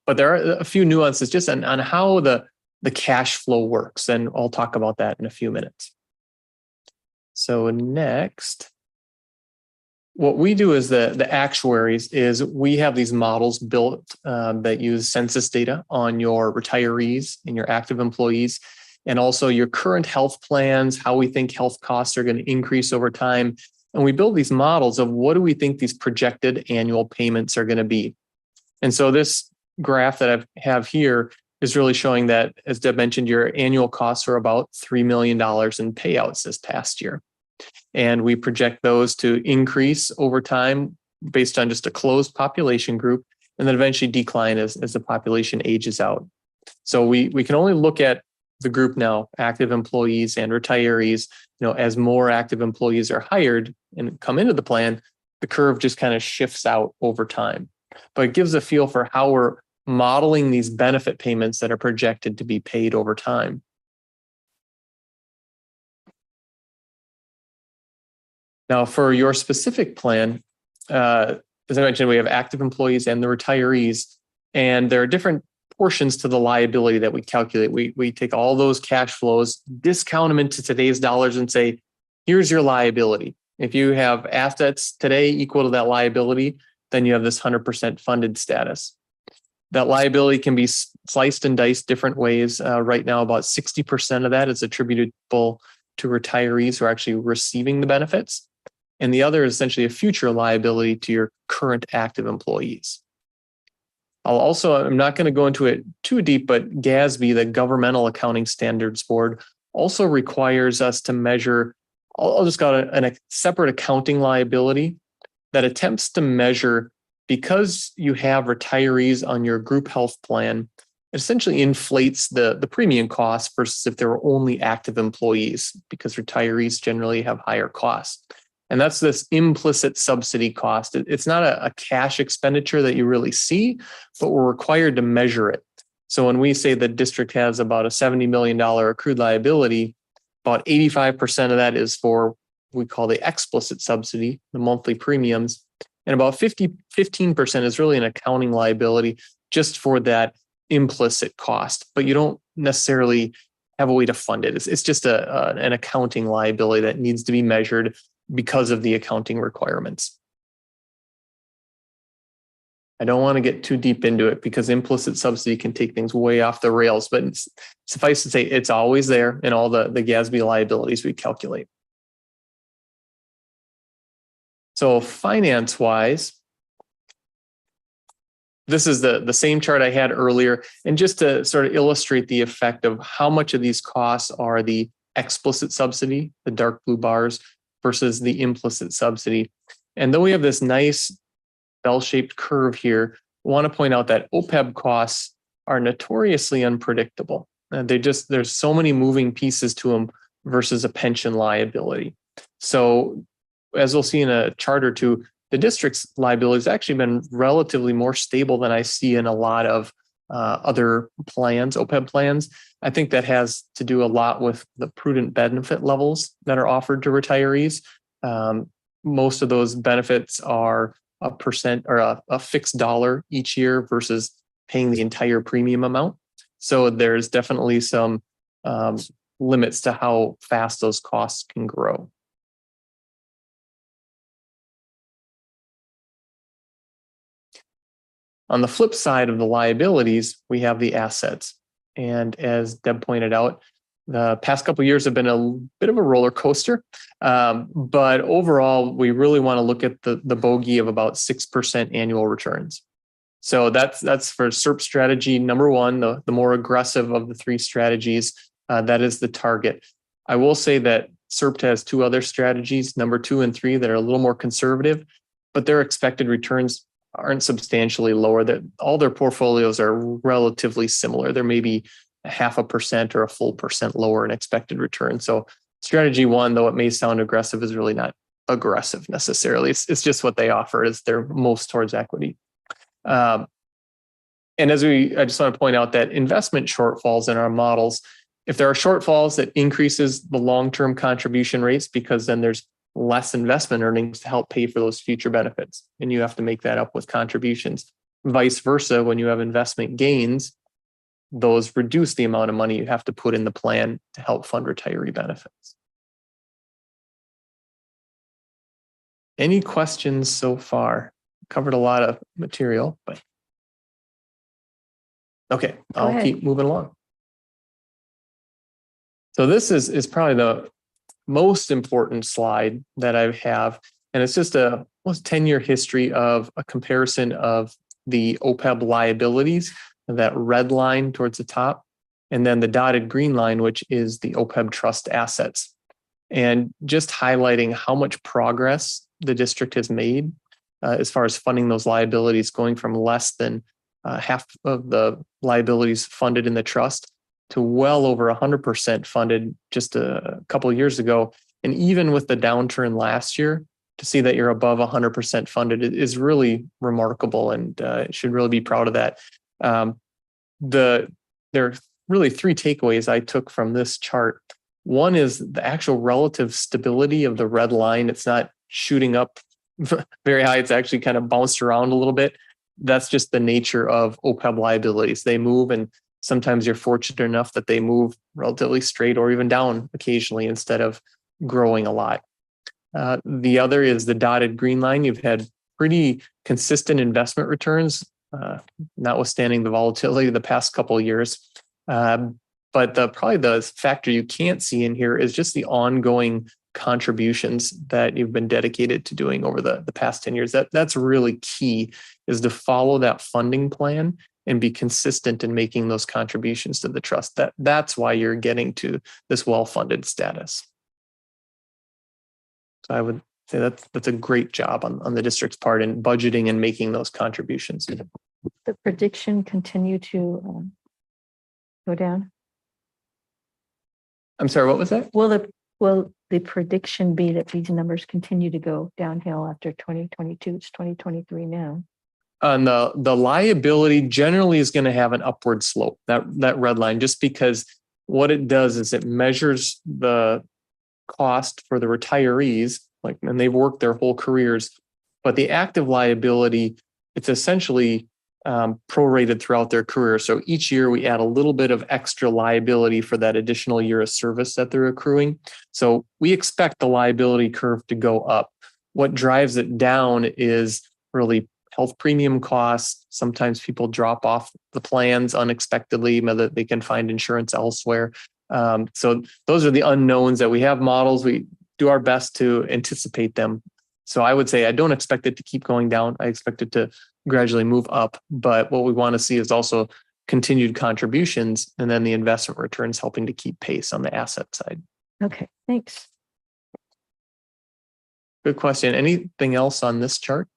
[SPEAKER 11] But there are a few nuances just on how the cash flow works, and I'll talk about that in a few minutes. So next, what we do as the actuaries is we have these models built that use census data on your retirees and your active employees, and also your current health plans, how we think health costs are going to increase over time. And we build these models of what do we think these projected annual payments are going to be. And so this graph that I have here is really showing that, as Deb mentioned, your annual costs are about $3 million in payouts this past year. And we project those to increase over time based on just a closed population group, and then eventually decline as the population ages out. So we can only look at the group now, active employees and retirees. As more active employees are hired and come into the plan, the curve just kind of shifts out over time. But it gives a feel for how we're modeling these benefit payments that are projected to be paid over time. Now, for your specific plan, as I mentioned, we have active employees and the retirees, and there are different portions to the liability that we calculate. We take all those cash flows, discount them into today's dollars, and say, here's your liability. If you have assets today equal to that liability, then you have this 100% funded status. That liability can be sliced and diced different ways. Right now, about 60% of that is attributable to retirees who are actually receiving the benefits. And the other is essentially a future liability to your current active employees. I'm not going to go into it too deep, but GASB, the Governmental Accounting Standards Board, also requires us to measure, I'll just call it a separate accounting liability that attempts to measure, because you have retirees on your group health plan, it essentially inflates the premium cost versus if there were only active employees, because retirees generally have higher costs. And that's this implicit subsidy cost. It's not a cash expenditure that you really see, but we're required to measure it. So when we say the district has about a $70 million accrued liability, about 85% of that is for what we call the explicit subsidy, the monthly premiums. And about 15% is really an accounting liability just for that implicit cost, but you don't necessarily have a way to fund it. It's just an accounting liability that needs to be measured because of the accounting requirements. I don't want to get too deep into it because implicit subsidy can take things way off the rails, but suffice to say, it's always there in all the GASB liabilities we calculate. So finance-wise, this is the same chart I had earlier. And just to sort of illustrate the effect of how much of these costs are the explicit subsidy, the dark blue bars, versus the implicit subsidy. And though we have this nice bell-shaped curve here, I want to point out that OPEB costs are notoriously unpredictable. There's so many moving pieces to them versus a pension liability. So as we'll see in a chart or two, the district's liability has actually been relatively more stable than I see in a lot of other plans, OPEB plans. I think that has to do a lot with the prudent benefit levels that are offered to retirees. Most of those benefits are a percent or a fixed dollar each year versus paying the entire premium amount. So there's definitely some limits to how fast those costs can grow. On the flip side of the liabilities, we have the assets. And as Deb pointed out, the past couple of years have been a bit of a roller coaster. But overall, we really want to look at the bogey of about 6% annual returns. So that's for SERP strategy number one, the more aggressive of the three strategies. That is the target. I will say that SERP has two other strategies, number 2 and 3, that are a little more conservative, but their expected returns aren't substantially lower. All their portfolios are relatively similar. There may be 0.5% or a full percent lower in expected return. So strategy 1, though it may sound aggressive, is really not aggressive necessarily. It's just what they offer is they're most towards equity. And I just want to point out that investment shortfalls in our models, if there are shortfalls, that increases the long-term contribution rates because then there's less investment earnings to help pay for those future benefits. And you have to make that up with contributions. Vice versa, when you have investment gains, those reduce the amount of money you have to put in the plan to help fund retiree benefits. Any questions so far? Covered a lot of material, but okay, I'll keep moving along. So this is probably the most important slide that I have, and it's just a almost 10-year history of a comparison of the OPEB liabilities, that red line towards the top, and then the dotted green line, which is the OPEB trust assets. And just highlighting how much progress the district has made as far as funding those liabilities, going from less than half of the liabilities funded in the trust to well over 100% funded just a couple of years ago. And even with the downturn last year, to see that you're above 100% funded is really remarkable, and should really be proud of that. There are really three takeaways I took from this chart. One is the actual relative stability of the red line. It's not shooting up very high. It's actually kind of bounced around a little bit. That's just the nature of OPEB liabilities. They move, and sometimes you're fortunate enough that they move relatively straight or even down occasionally instead of growing a lot. The other is the dotted green line. You've had pretty consistent investment returns, notwithstanding the volatility of the past couple of years. But probably the factor you can't see in here is just the ongoing contributions that you've been dedicated to doing over the past 10 years. That's really key, is to follow that funding plan and be consistent in making those contributions to the trust. That's why you're getting to this well-funded status. So I would say that's a great job on the district's part in budgeting and making those contributions.
[SPEAKER 1] The prediction continue to go down?
[SPEAKER 11] I'm sorry, what was that?
[SPEAKER 1] Will the prediction be that these numbers continue to go downhill after 2022? It's 2023 now.
[SPEAKER 11] On the liability generally is going to have an upward slope, that red line, just because what it does is it measures the cost for the retirees, and they've worked their whole careers, but the active liability, it's essentially prorated throughout their career. So each year we add a little bit of extra liability for that additional year of service that they're accruing. So we expect the liability curve to go up. What drives it down is really health premium costs. Sometimes people drop off the plans unexpectedly, whether they can find insurance elsewhere. So those are the unknowns that we have models. We do our best to anticipate them. So I would say I don't expect it to keep going down. I expect it to gradually move up. But what we want to see is also continued contributions, and then the investment returns helping to keep pace on the asset side.
[SPEAKER 1] Okay, thanks.
[SPEAKER 11] Good question. Anything else on this chart?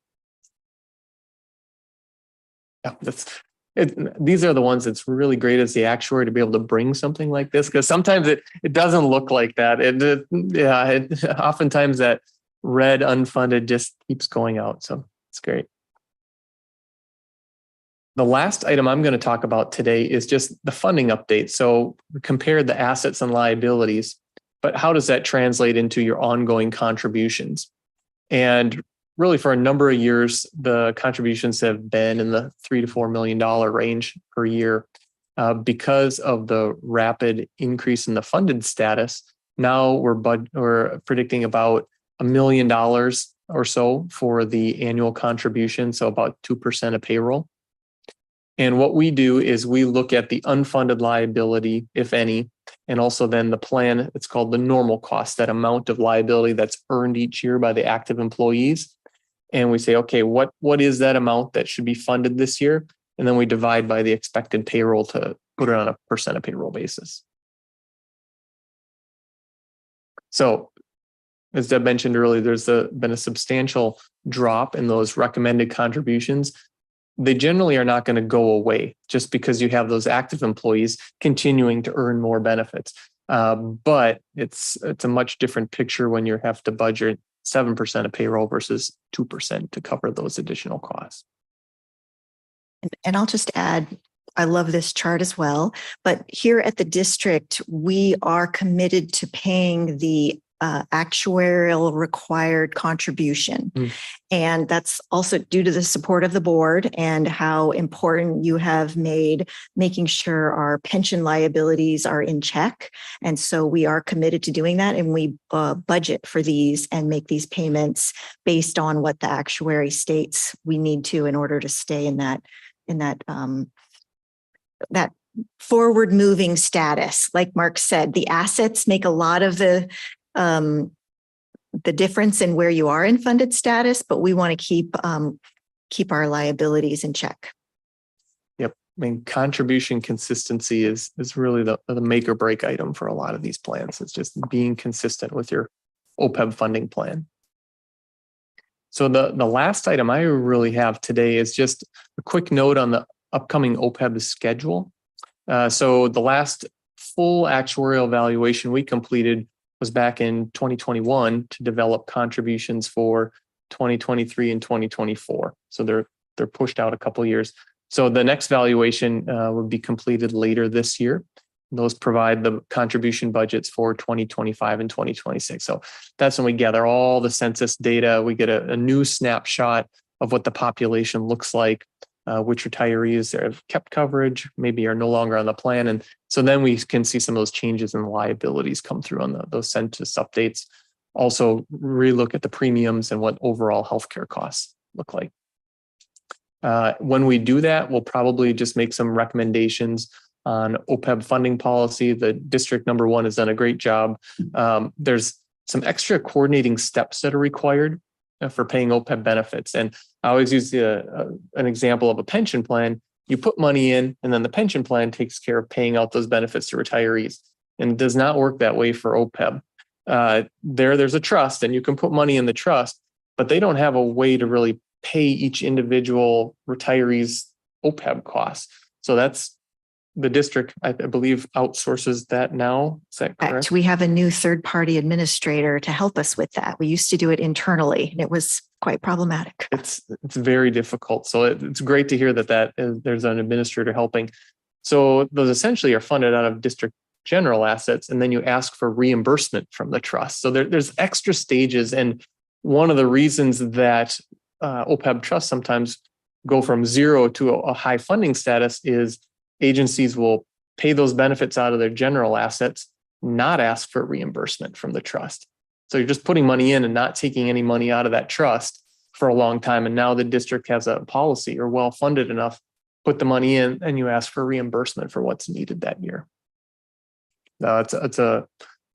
[SPEAKER 11] Yeah, these are the ones that's really great as the actuary to be able to bring something like this, because sometimes it doesn't look like that. Oftentimes that red unfunded just keeps going out. So it's great. The last item I'm going to talk about today is just the funding update. So we compared the assets and liabilities, but how does that translate into your ongoing contributions? And really, for a number of years, the contributions have been in the $3 to $4 million range per year. Because of the rapid increase in the funded status, now we're predicting about $1 million or so for the annual contribution, so about 2% of payroll. And what we do is we look at the unfunded liability, if any, and also then the plan. It's called the normal cost, that amount of liability that's earned each year by the active employees. And we say, okay, what is that amount that should be funded this year? And then we divide by the expected payroll to put it on a percent of payroll basis. So as Deb mentioned earlier, there's been a substantial drop in those recommended contributions. They generally are not going to go away just because you have those active employees continuing to earn more benefits. But it's a much different picture when you have to budget 7% of payroll versus 2% to cover those additional costs.
[SPEAKER 4] And I'll just add, I love this chart as well, but here at the district, we are committed to paying the actuarial required contribution. And that's also due to the support of the board and how important you have made making sure our pension liabilities are in check. And so we are committed to doing that, and we budget for these and make these payments based on what the actuary states we need to in order to stay in that forward moving status. Like Mark said, the assets make a lot of the difference in where you are in funded status, but we want to keep keep our liabilities in check.
[SPEAKER 11] Yep. I mean, contribution consistency is really the make or break item for a lot of these plans. It's just being consistent with your OPEB funding plan. So the last item I really have today is just a quick note on the upcoming OPEB schedule. So the last full actuarial evaluation we completed was back in 2021 to develop contributions for 2023 and 2024. So they're pushed out a couple of years. So the next valuation would be completed later this year. Those provide the contribution budgets for 2025 and 2026. So that's when we gather all the census data. We get a new snapshot of what the population looks like, which retirees have kept coverage, maybe are no longer on the plan. And so then we can see some of those changes in liabilities come through on those census updates. Also relook at the premiums and what overall healthcare costs look like. When we do that, we'll probably just make some recommendations on OPEB funding policy. The district number one has done a great job. There's some extra coordinating steps that are required for paying OPEB benefits. And I always use an example of a pension plan. You put money in, and then the pension plan takes care of paying out those benefits to retirees. And it does not work that way for OPEB. There's a trust, and you can put money in the trust, but they don't have a way to really pay each individual retiree's OPEB costs. So that's the district, I believe, outsources that now. Is that correct?
[SPEAKER 4] We have a new third-party administrator to help us with that. We used to do it internally, and it was quite problematic.
[SPEAKER 11] It's very difficult. So it's great to hear that there's an administrator helping. So those essentially are funded out of district general assets, and then you ask for reimbursement from the trust. So there's extra stages, and one of the reasons that OPEB trusts sometimes go from zero to a high funding status is agencies will pay those benefits out of their general assets, not ask for reimbursement from the trust. So you're just putting money in and not taking any money out of that trust for a long time. And now the district has a policy or well-funded enough, put the money in and you ask for reimbursement for what's needed that year. It's a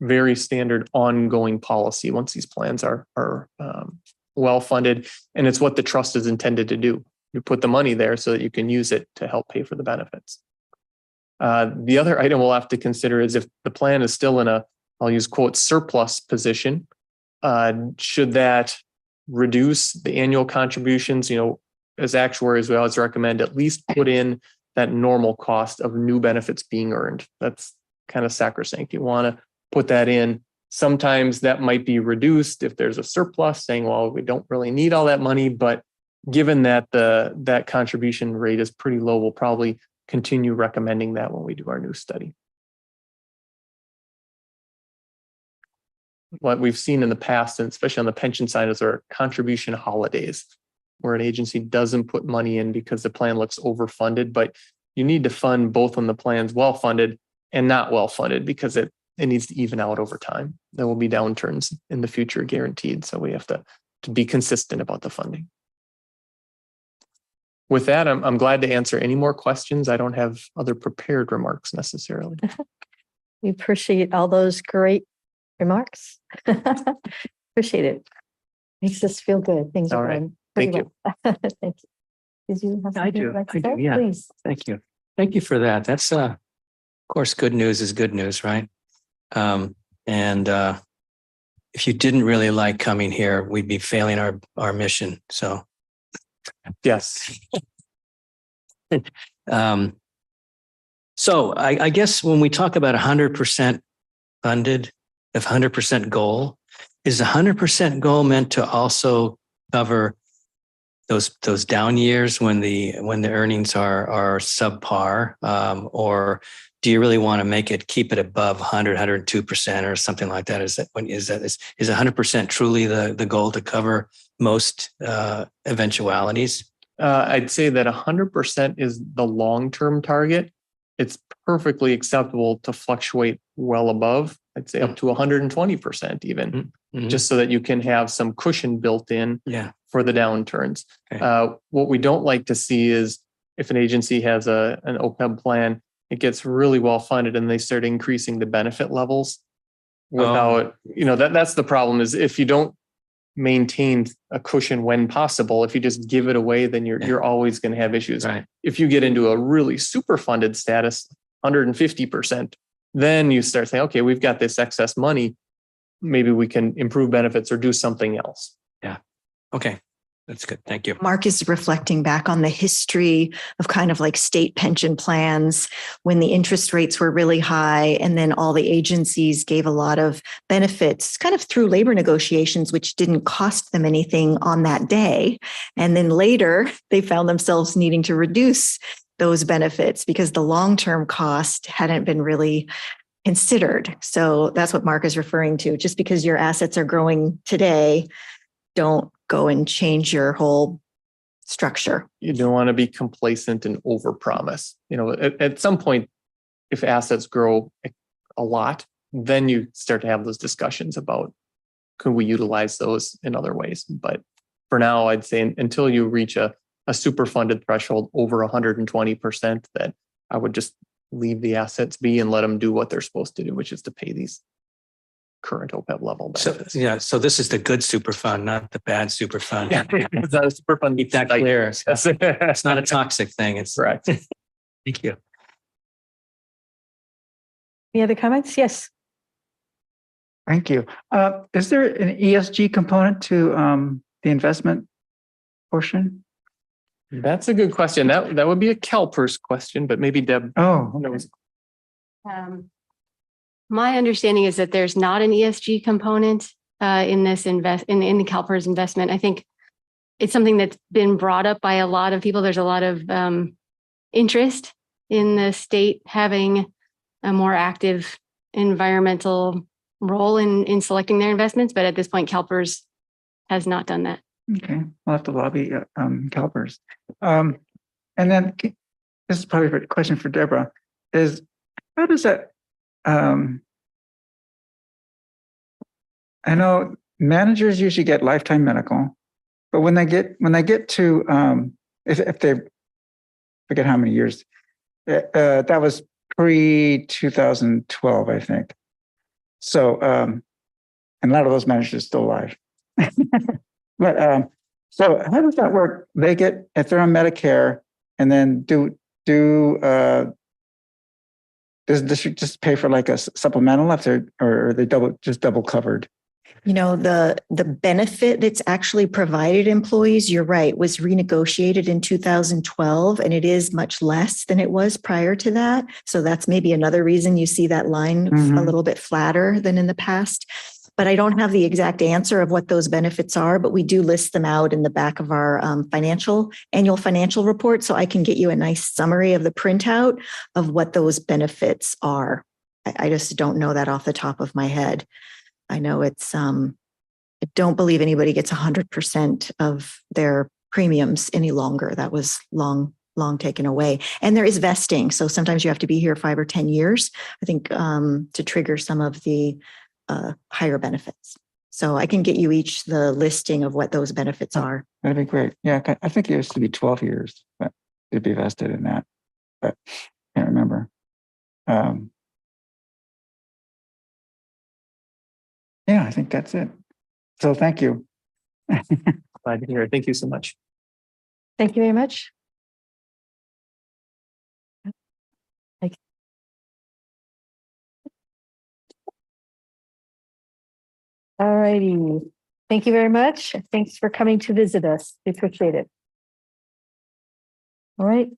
[SPEAKER 11] very standard ongoing policy once these plans are well-funded, and it's what the trust is intended to do. You put the money there so that you can use it to help pay for the benefits. The other item we'll have to consider is if the plan is still in I'll use quote, surplus position, should that reduce the annual contributions? As actuaries, we always recommend at least put in that normal cost of new benefits being earned. That's kind of sacrosanct. You want to put that in. Sometimes that might be reduced if there's a surplus, saying, well, we don't really need all that money, but given that that contribution rate is pretty low, we'll probably continue recommending that when we do our new study. What we've seen in the past, and especially on the pension side, is our contribution holidays, where an agency doesn't put money in because the plan looks overfunded, but you need to fund both when the plan's well-funded and not well-funded, because it needs to even out over time. There will be downturns in the future guaranteed. So we have to be consistent about the funding. With that, I'm glad to answer any more questions. I don't have other prepared remarks necessarily.
[SPEAKER 1] We appreciate all those great remarks. Appreciate it. Makes us feel good. Things
[SPEAKER 11] All
[SPEAKER 1] are
[SPEAKER 11] right.
[SPEAKER 1] going pretty
[SPEAKER 11] Thank
[SPEAKER 1] well. Thank you. Did you have
[SPEAKER 8] I
[SPEAKER 1] something
[SPEAKER 8] do.
[SPEAKER 1] you'd like to
[SPEAKER 8] I do.
[SPEAKER 1] say?
[SPEAKER 8] Yeah.
[SPEAKER 1] Please.
[SPEAKER 8] Thank you. Thank you for that. That's, of course, good news is good news, right? If you didn't really like coming here, we'd be failing our mission. So,
[SPEAKER 11] Yes.
[SPEAKER 8] So I guess when we talk about 100% funded, of 100% goal, is the 100% goal meant to also cover those down years when the earnings are subpar, or do you really want to keep it above 102% or something like that? Is 100% truly the goal to cover most eventualities?
[SPEAKER 11] I'd say that 100% is the long-term target. It's perfectly acceptable to fluctuate well above, I'd say up to 120% even, just so that you can have some cushion built in for the downturns. Okay. What we don't like to see is if an agency has an OPEB plan, it gets really well funded and they start increasing the benefit levels without, that's the problem, is if you don't maintain a cushion when possible. If you just give it away, then you're always going to have issues.
[SPEAKER 8] Right.
[SPEAKER 11] If you get into a really super funded status, 150%, then you start saying, okay, we've got this excess money. Maybe we can improve benefits or do something else.
[SPEAKER 8] Okay, that's good. Thank you.
[SPEAKER 4] Mark is reflecting back on the history of kind of like state pension plans when the interest rates were really high. And then all the agencies gave a lot of benefits kind of through labor negotiations, which didn't cost them anything on that day. And then later they found themselves needing to reduce those benefits because the long-term cost hadn't been really considered. So that's what Mark is referring to. Just because your assets are growing today, don't go and change your whole structure.
[SPEAKER 11] You don't want to be complacent and overpromise. At some point, if assets grow a lot, then you start to have those discussions about could we utilize those in other ways. But for now, I'd say until you reach a super funded threshold over 120%, that I would just leave the assets be and let them do what they're supposed to do, which is to pay these current OPEB level benefits.
[SPEAKER 8] So this is the good super fund, not the bad super fund.
[SPEAKER 11] It's not a super fund.
[SPEAKER 8] Keep that clear.
[SPEAKER 11] Yes.
[SPEAKER 8] It's not a toxic thing. It's
[SPEAKER 11] Correct.
[SPEAKER 8] Thank you.
[SPEAKER 1] Any other comments? Yes.
[SPEAKER 7] Thank you. Is there an ESG component to the investment portion?
[SPEAKER 11] That's a good question. That would be a CalPERS question, but maybe Deb
[SPEAKER 7] Oh,
[SPEAKER 11] knows.
[SPEAKER 5] My understanding is that there's not an ESG component in this in the CalPERS investment. I think it's something that's been brought up by a lot of people. There's a lot of interest in the state having a more active environmental role in selecting their investments, but at this point, CalPERS has not done that.
[SPEAKER 7] okay. We'll have to lobby CalPERS. And then this is probably a question for Deborah, is how does that, I know managers usually get lifetime medical, but when they get to, if they forget how many years, that was pre-2012, I think. So, and a lot of those managers are still alive. But so how does that work? They get, if they're on Medicare, and then does the district just pay for like a supplemental if they're, or are they double covered?
[SPEAKER 4] You know, the benefit that's actually provided employees, you're right, was renegotiated in 2012, and it is much less than it was prior to that. So that's maybe another reason you see that line a little bit flatter than in the past. But I don't have the exact answer of what those benefits are, but we do list them out in the back of our annual financial report. So I can get you a nice summary of the printout of what those benefits are. I just don't know that off the top of my head. I know it's, I don't believe anybody gets 100% of their premiums any longer. That was long taken away. And there is vesting. So sometimes you have to be here 5 or 10 years, I think, to trigger some of the higher benefits. So I can get you each the listing of what those benefits are.
[SPEAKER 7] That'd be great. Yeah, I think it used to be 12 years, but it'd be vested in that, but I can't remember. Yeah, I think that's it. So thank you.
[SPEAKER 11] Glad to hear it. Thank you so much.
[SPEAKER 1] Thank you very much. All righty. Thank you very much. Thanks for coming to visit us. We appreciate it. All right.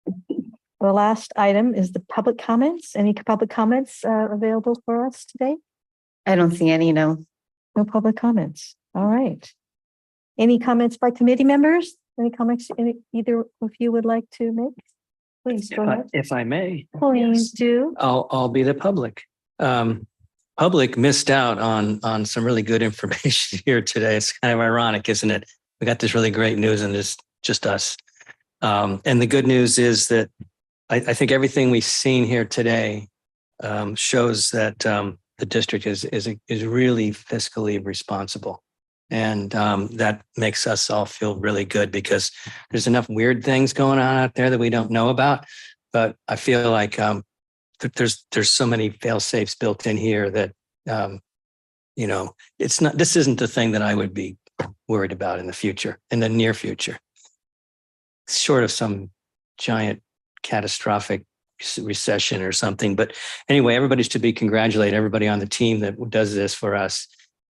[SPEAKER 1] The last item is the public comments. Any public comments available for us today?
[SPEAKER 2] I don't see any, no.
[SPEAKER 1] No public comments. All right. Any comments by committee members? Any comments either of you would like to make? Please go ahead.
[SPEAKER 8] If I may,
[SPEAKER 1] Please do.
[SPEAKER 8] I'll be the public. Public missed out on some really good information here today. It's kind of ironic, isn't it? We got this really great news and it's just us. And the good news is that I think everything we've seen here today shows that the district is really fiscally responsible. And that makes us all feel really good because there's enough weird things going on out there that we don't know about. But I feel like there's so many fail safes built in here that You know, it's not, this isn't the thing that I would be worried about in the future, in the near future. Short of some giant catastrophic recession or something. But anyway, everybody's to be congratulated, everybody on the team that does this for us.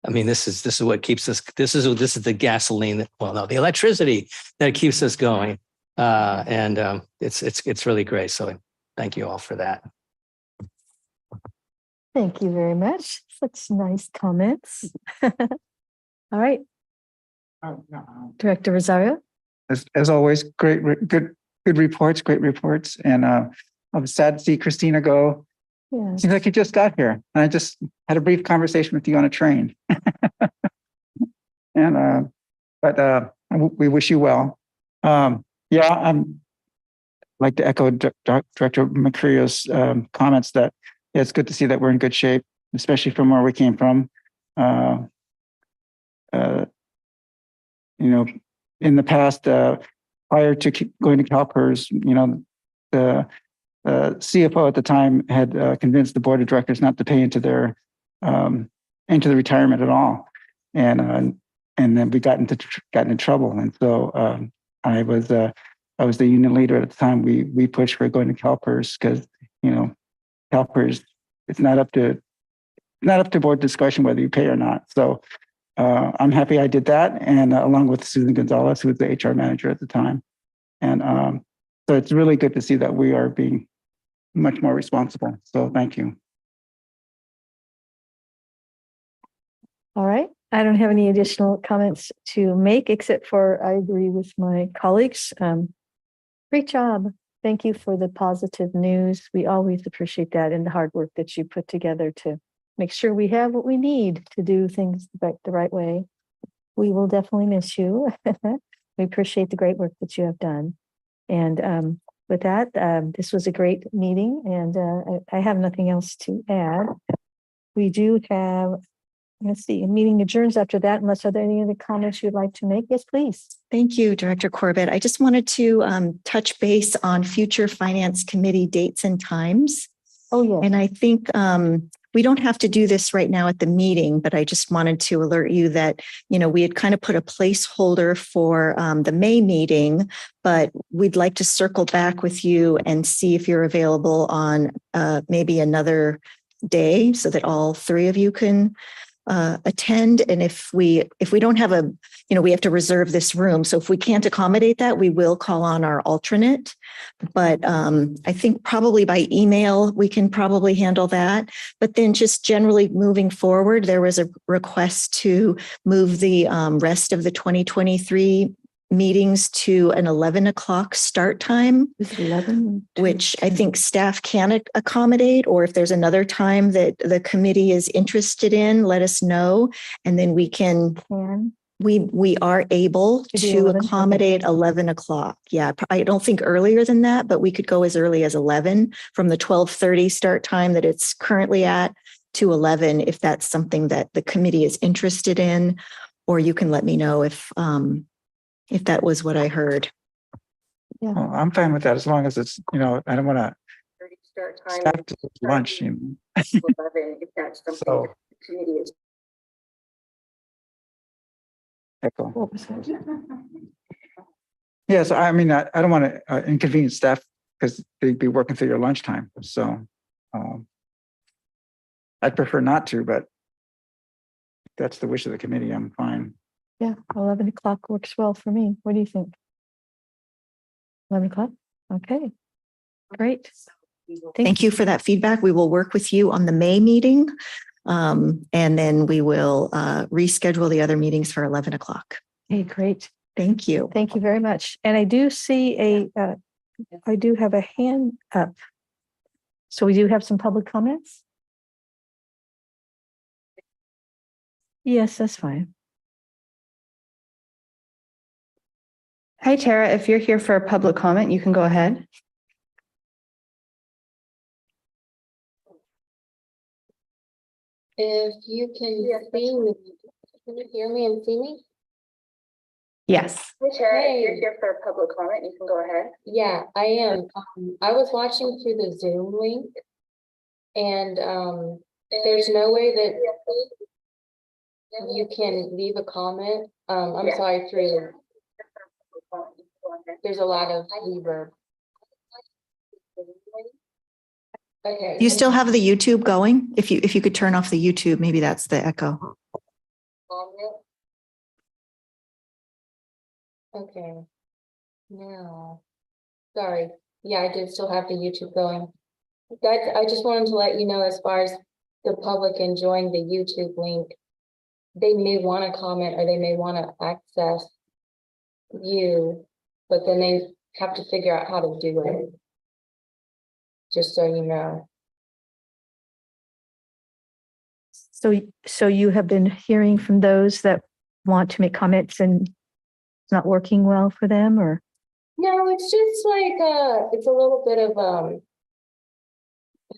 [SPEAKER 8] I mean, this is what keeps us, this is the gasoline that, well, no, the electricity that keeps us going. It's really great. So thank you all for that.
[SPEAKER 1] Thank you very much. Such nice comments. All right, Director Rosario.
[SPEAKER 7] As always, good reports, great reports. And I'm sad to see Christina go.
[SPEAKER 1] Yeah.
[SPEAKER 7] Seems like you just got here. And I just had a brief conversation with you on a train. And we wish you well. Yeah, I'm like to echo Director Mercurio's comments that it's good to see that we're in good shape, especially from where we came from. You know, in the past, prior to going to CalPERS, you know, the CFO at the time had convinced the board of directors not to pay into their into the retirement at all, and then we got into trouble. And so I was the union leader at the time. We pushed for going to CalPERS because, you know, CalPERS, it's not up to board discussion whether you pay or not. So I'm happy I did that, and along with Susan Gonzalez, who was the HR manager at the time. And so it's really good to see that we are being much more responsible. So thank you.
[SPEAKER 1] All right. I don't have any additional comments to make, except for I agree with my colleagues. Great job. Thank you for the positive news. We always appreciate that and the hard work that you put together to make sure we have what we need to do things the right way. We will definitely miss you. We appreciate the great work that you have done. And with that, this was a great meeting, and I have nothing else to add. We do have, let's see, a meeting adjourns after that, unless are there any other comments you'd like to make? Yes, please.
[SPEAKER 4] Thank you, Director Corbett. I just wanted to touch base on future Finance Committee dates and times.
[SPEAKER 1] Oh, yeah.
[SPEAKER 4] And I think we don't have to do this right now at the meeting, but I just wanted to alert you that, you know, we had kind of put a placeholder for the May meeting, but we'd like to circle back with you and see if you're available on maybe another day so that all three of you can attend. And if we don't have we have to reserve this room. So if we can't accommodate that, we will call on our alternate. But I think probably by email, we can probably handle that. But then just generally moving forward, there was a request to move the rest of the 2023 meetings to an 11 o'clock start time,
[SPEAKER 1] 11,
[SPEAKER 4] which I think staff can accommodate, or if there's another time that the committee is interested in, let us know. And then we we are able to accommodate 11 o'clock. Yeah, I don't think earlier than that, but we could go as early as 11 from the 12:30 start time that it's currently at to 11, if that's something that the committee is interested in, or you can let me know if that was what I heard.
[SPEAKER 1] Yeah.
[SPEAKER 7] Well, I'm fine with that as long as it's, you know, I don't want to stop to lunch. You know.
[SPEAKER 4] If that's something
[SPEAKER 7] So,
[SPEAKER 4] the committee is.
[SPEAKER 7] echo. Yes, I mean, I don't want to inconvenience staff because they'd be working through your lunchtime. So I'd prefer not to, but if that's the wish of the committee, I'm fine.
[SPEAKER 1] Yeah, 11 o'clock works well for me. What do you think? 11 o'clock? Okay, great.
[SPEAKER 4] Thank you for that feedback. We will work with you on the May meeting. And then we will reschedule the other meetings for 11 o'clock.
[SPEAKER 1] Okay, great.
[SPEAKER 4] Thank you.
[SPEAKER 1] Thank you very much. And I do see I do have a hand up. So we do have some public comments? Yes, that's fine.
[SPEAKER 2] Hi, Tara. If you're here for a public comment, you can go ahead.
[SPEAKER 12] If you can see me, can you hear me and see me?
[SPEAKER 2] Yes.
[SPEAKER 12] Hey, Tara, if you're here for a public comment, you can go ahead. Yeah, I am. I was watching through the Zoom link, and there's no way that you can leave a comment. I'm sorry through. There's a lot of reverb. Okay.
[SPEAKER 4] You still have the YouTube going? If you could turn off the YouTube, maybe that's the echo.
[SPEAKER 12] Okay. Now, sorry. Yeah, I did still have the YouTube going. Guys, I just wanted to let you know, as far as the public enjoying the YouTube link, they may want to comment or they may want to access you, but then they have to figure out how to do it. Just so you know.
[SPEAKER 1] So you have been hearing from those that want to make comments and it's not working well for them, or?
[SPEAKER 12] No, it's just like, it's a little bit of,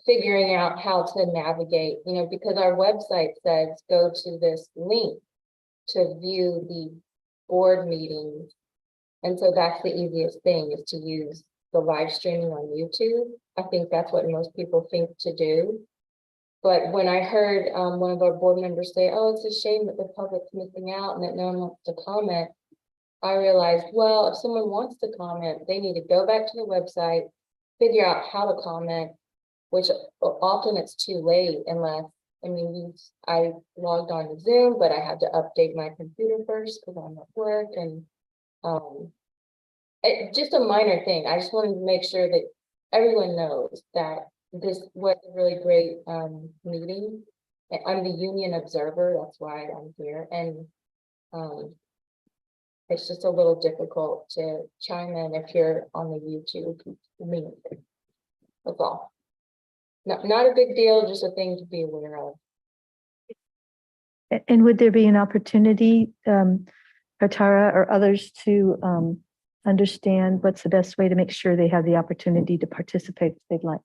[SPEAKER 12] figuring out how to navigate, because our website says go to this link to view the board meetings. And so that's the easiest thing, is to use the live streaming on YouTube. I think that's what most people think to do. But when I heard one of our board members say, oh, it's a shame that the public's missing out and that no one wants to comment, I realized, well, if someone wants to comment, they need to go back to the website, figure out how to comment, which often it's too late unless, I logged on to Zoom, but I had to update my computer first because I'm at work, and just a minor thing. I just wanted to make sure that everyone knows that this was a really great meeting. I'm the union observer, that's why I'm here, and it's just a little difficult to chime in if you're on the YouTube meeting. That's all. Not a big deal, just a thing to be aware of.
[SPEAKER 1] And would there be an opportunity, Tara or others, to understand what's the best way to make sure they have the opportunity to participate if they'd like?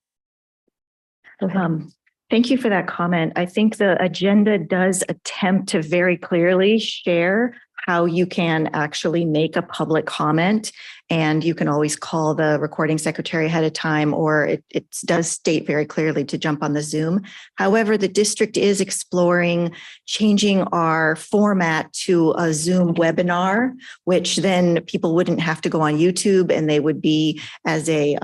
[SPEAKER 1] Go ahead.
[SPEAKER 4] Thank you for that comment. I think the agenda does attempt to very clearly share how you can actually make a public comment, and you can always call the recording secretary ahead of time, or it does state very clearly to jump on the Zoom. However, the district is exploring changing our format to a Zoom webinar, which then people wouldn't have to go on YouTube, and they would be as a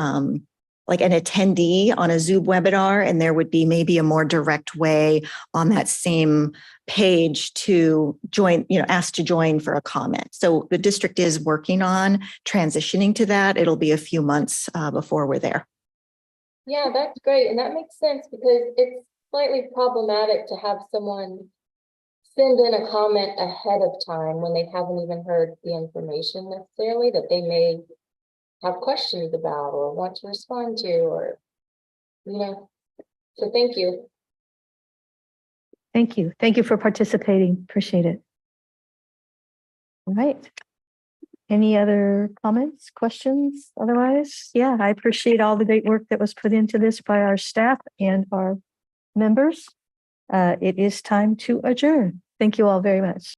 [SPEAKER 4] like an attendee on a Zoom webinar, and there would be maybe a more direct way on that same page to join, ask to join for a comment. So the district is working on transitioning to that. It'll be a few months before we're there.
[SPEAKER 12] Yeah, that's great. And that makes sense, because it's slightly problematic to have someone send in a comment ahead of time when they haven't even heard the information necessarily that they may have questions about or want to respond to, or, so thank you.
[SPEAKER 1] Thank you. Thank you for participating. Appreciate it. All right. Any other comments, questions? Otherwise, yeah, I appreciate all the great work that was put into this by our staff and our members. It is time to adjourn. Thank you all very much.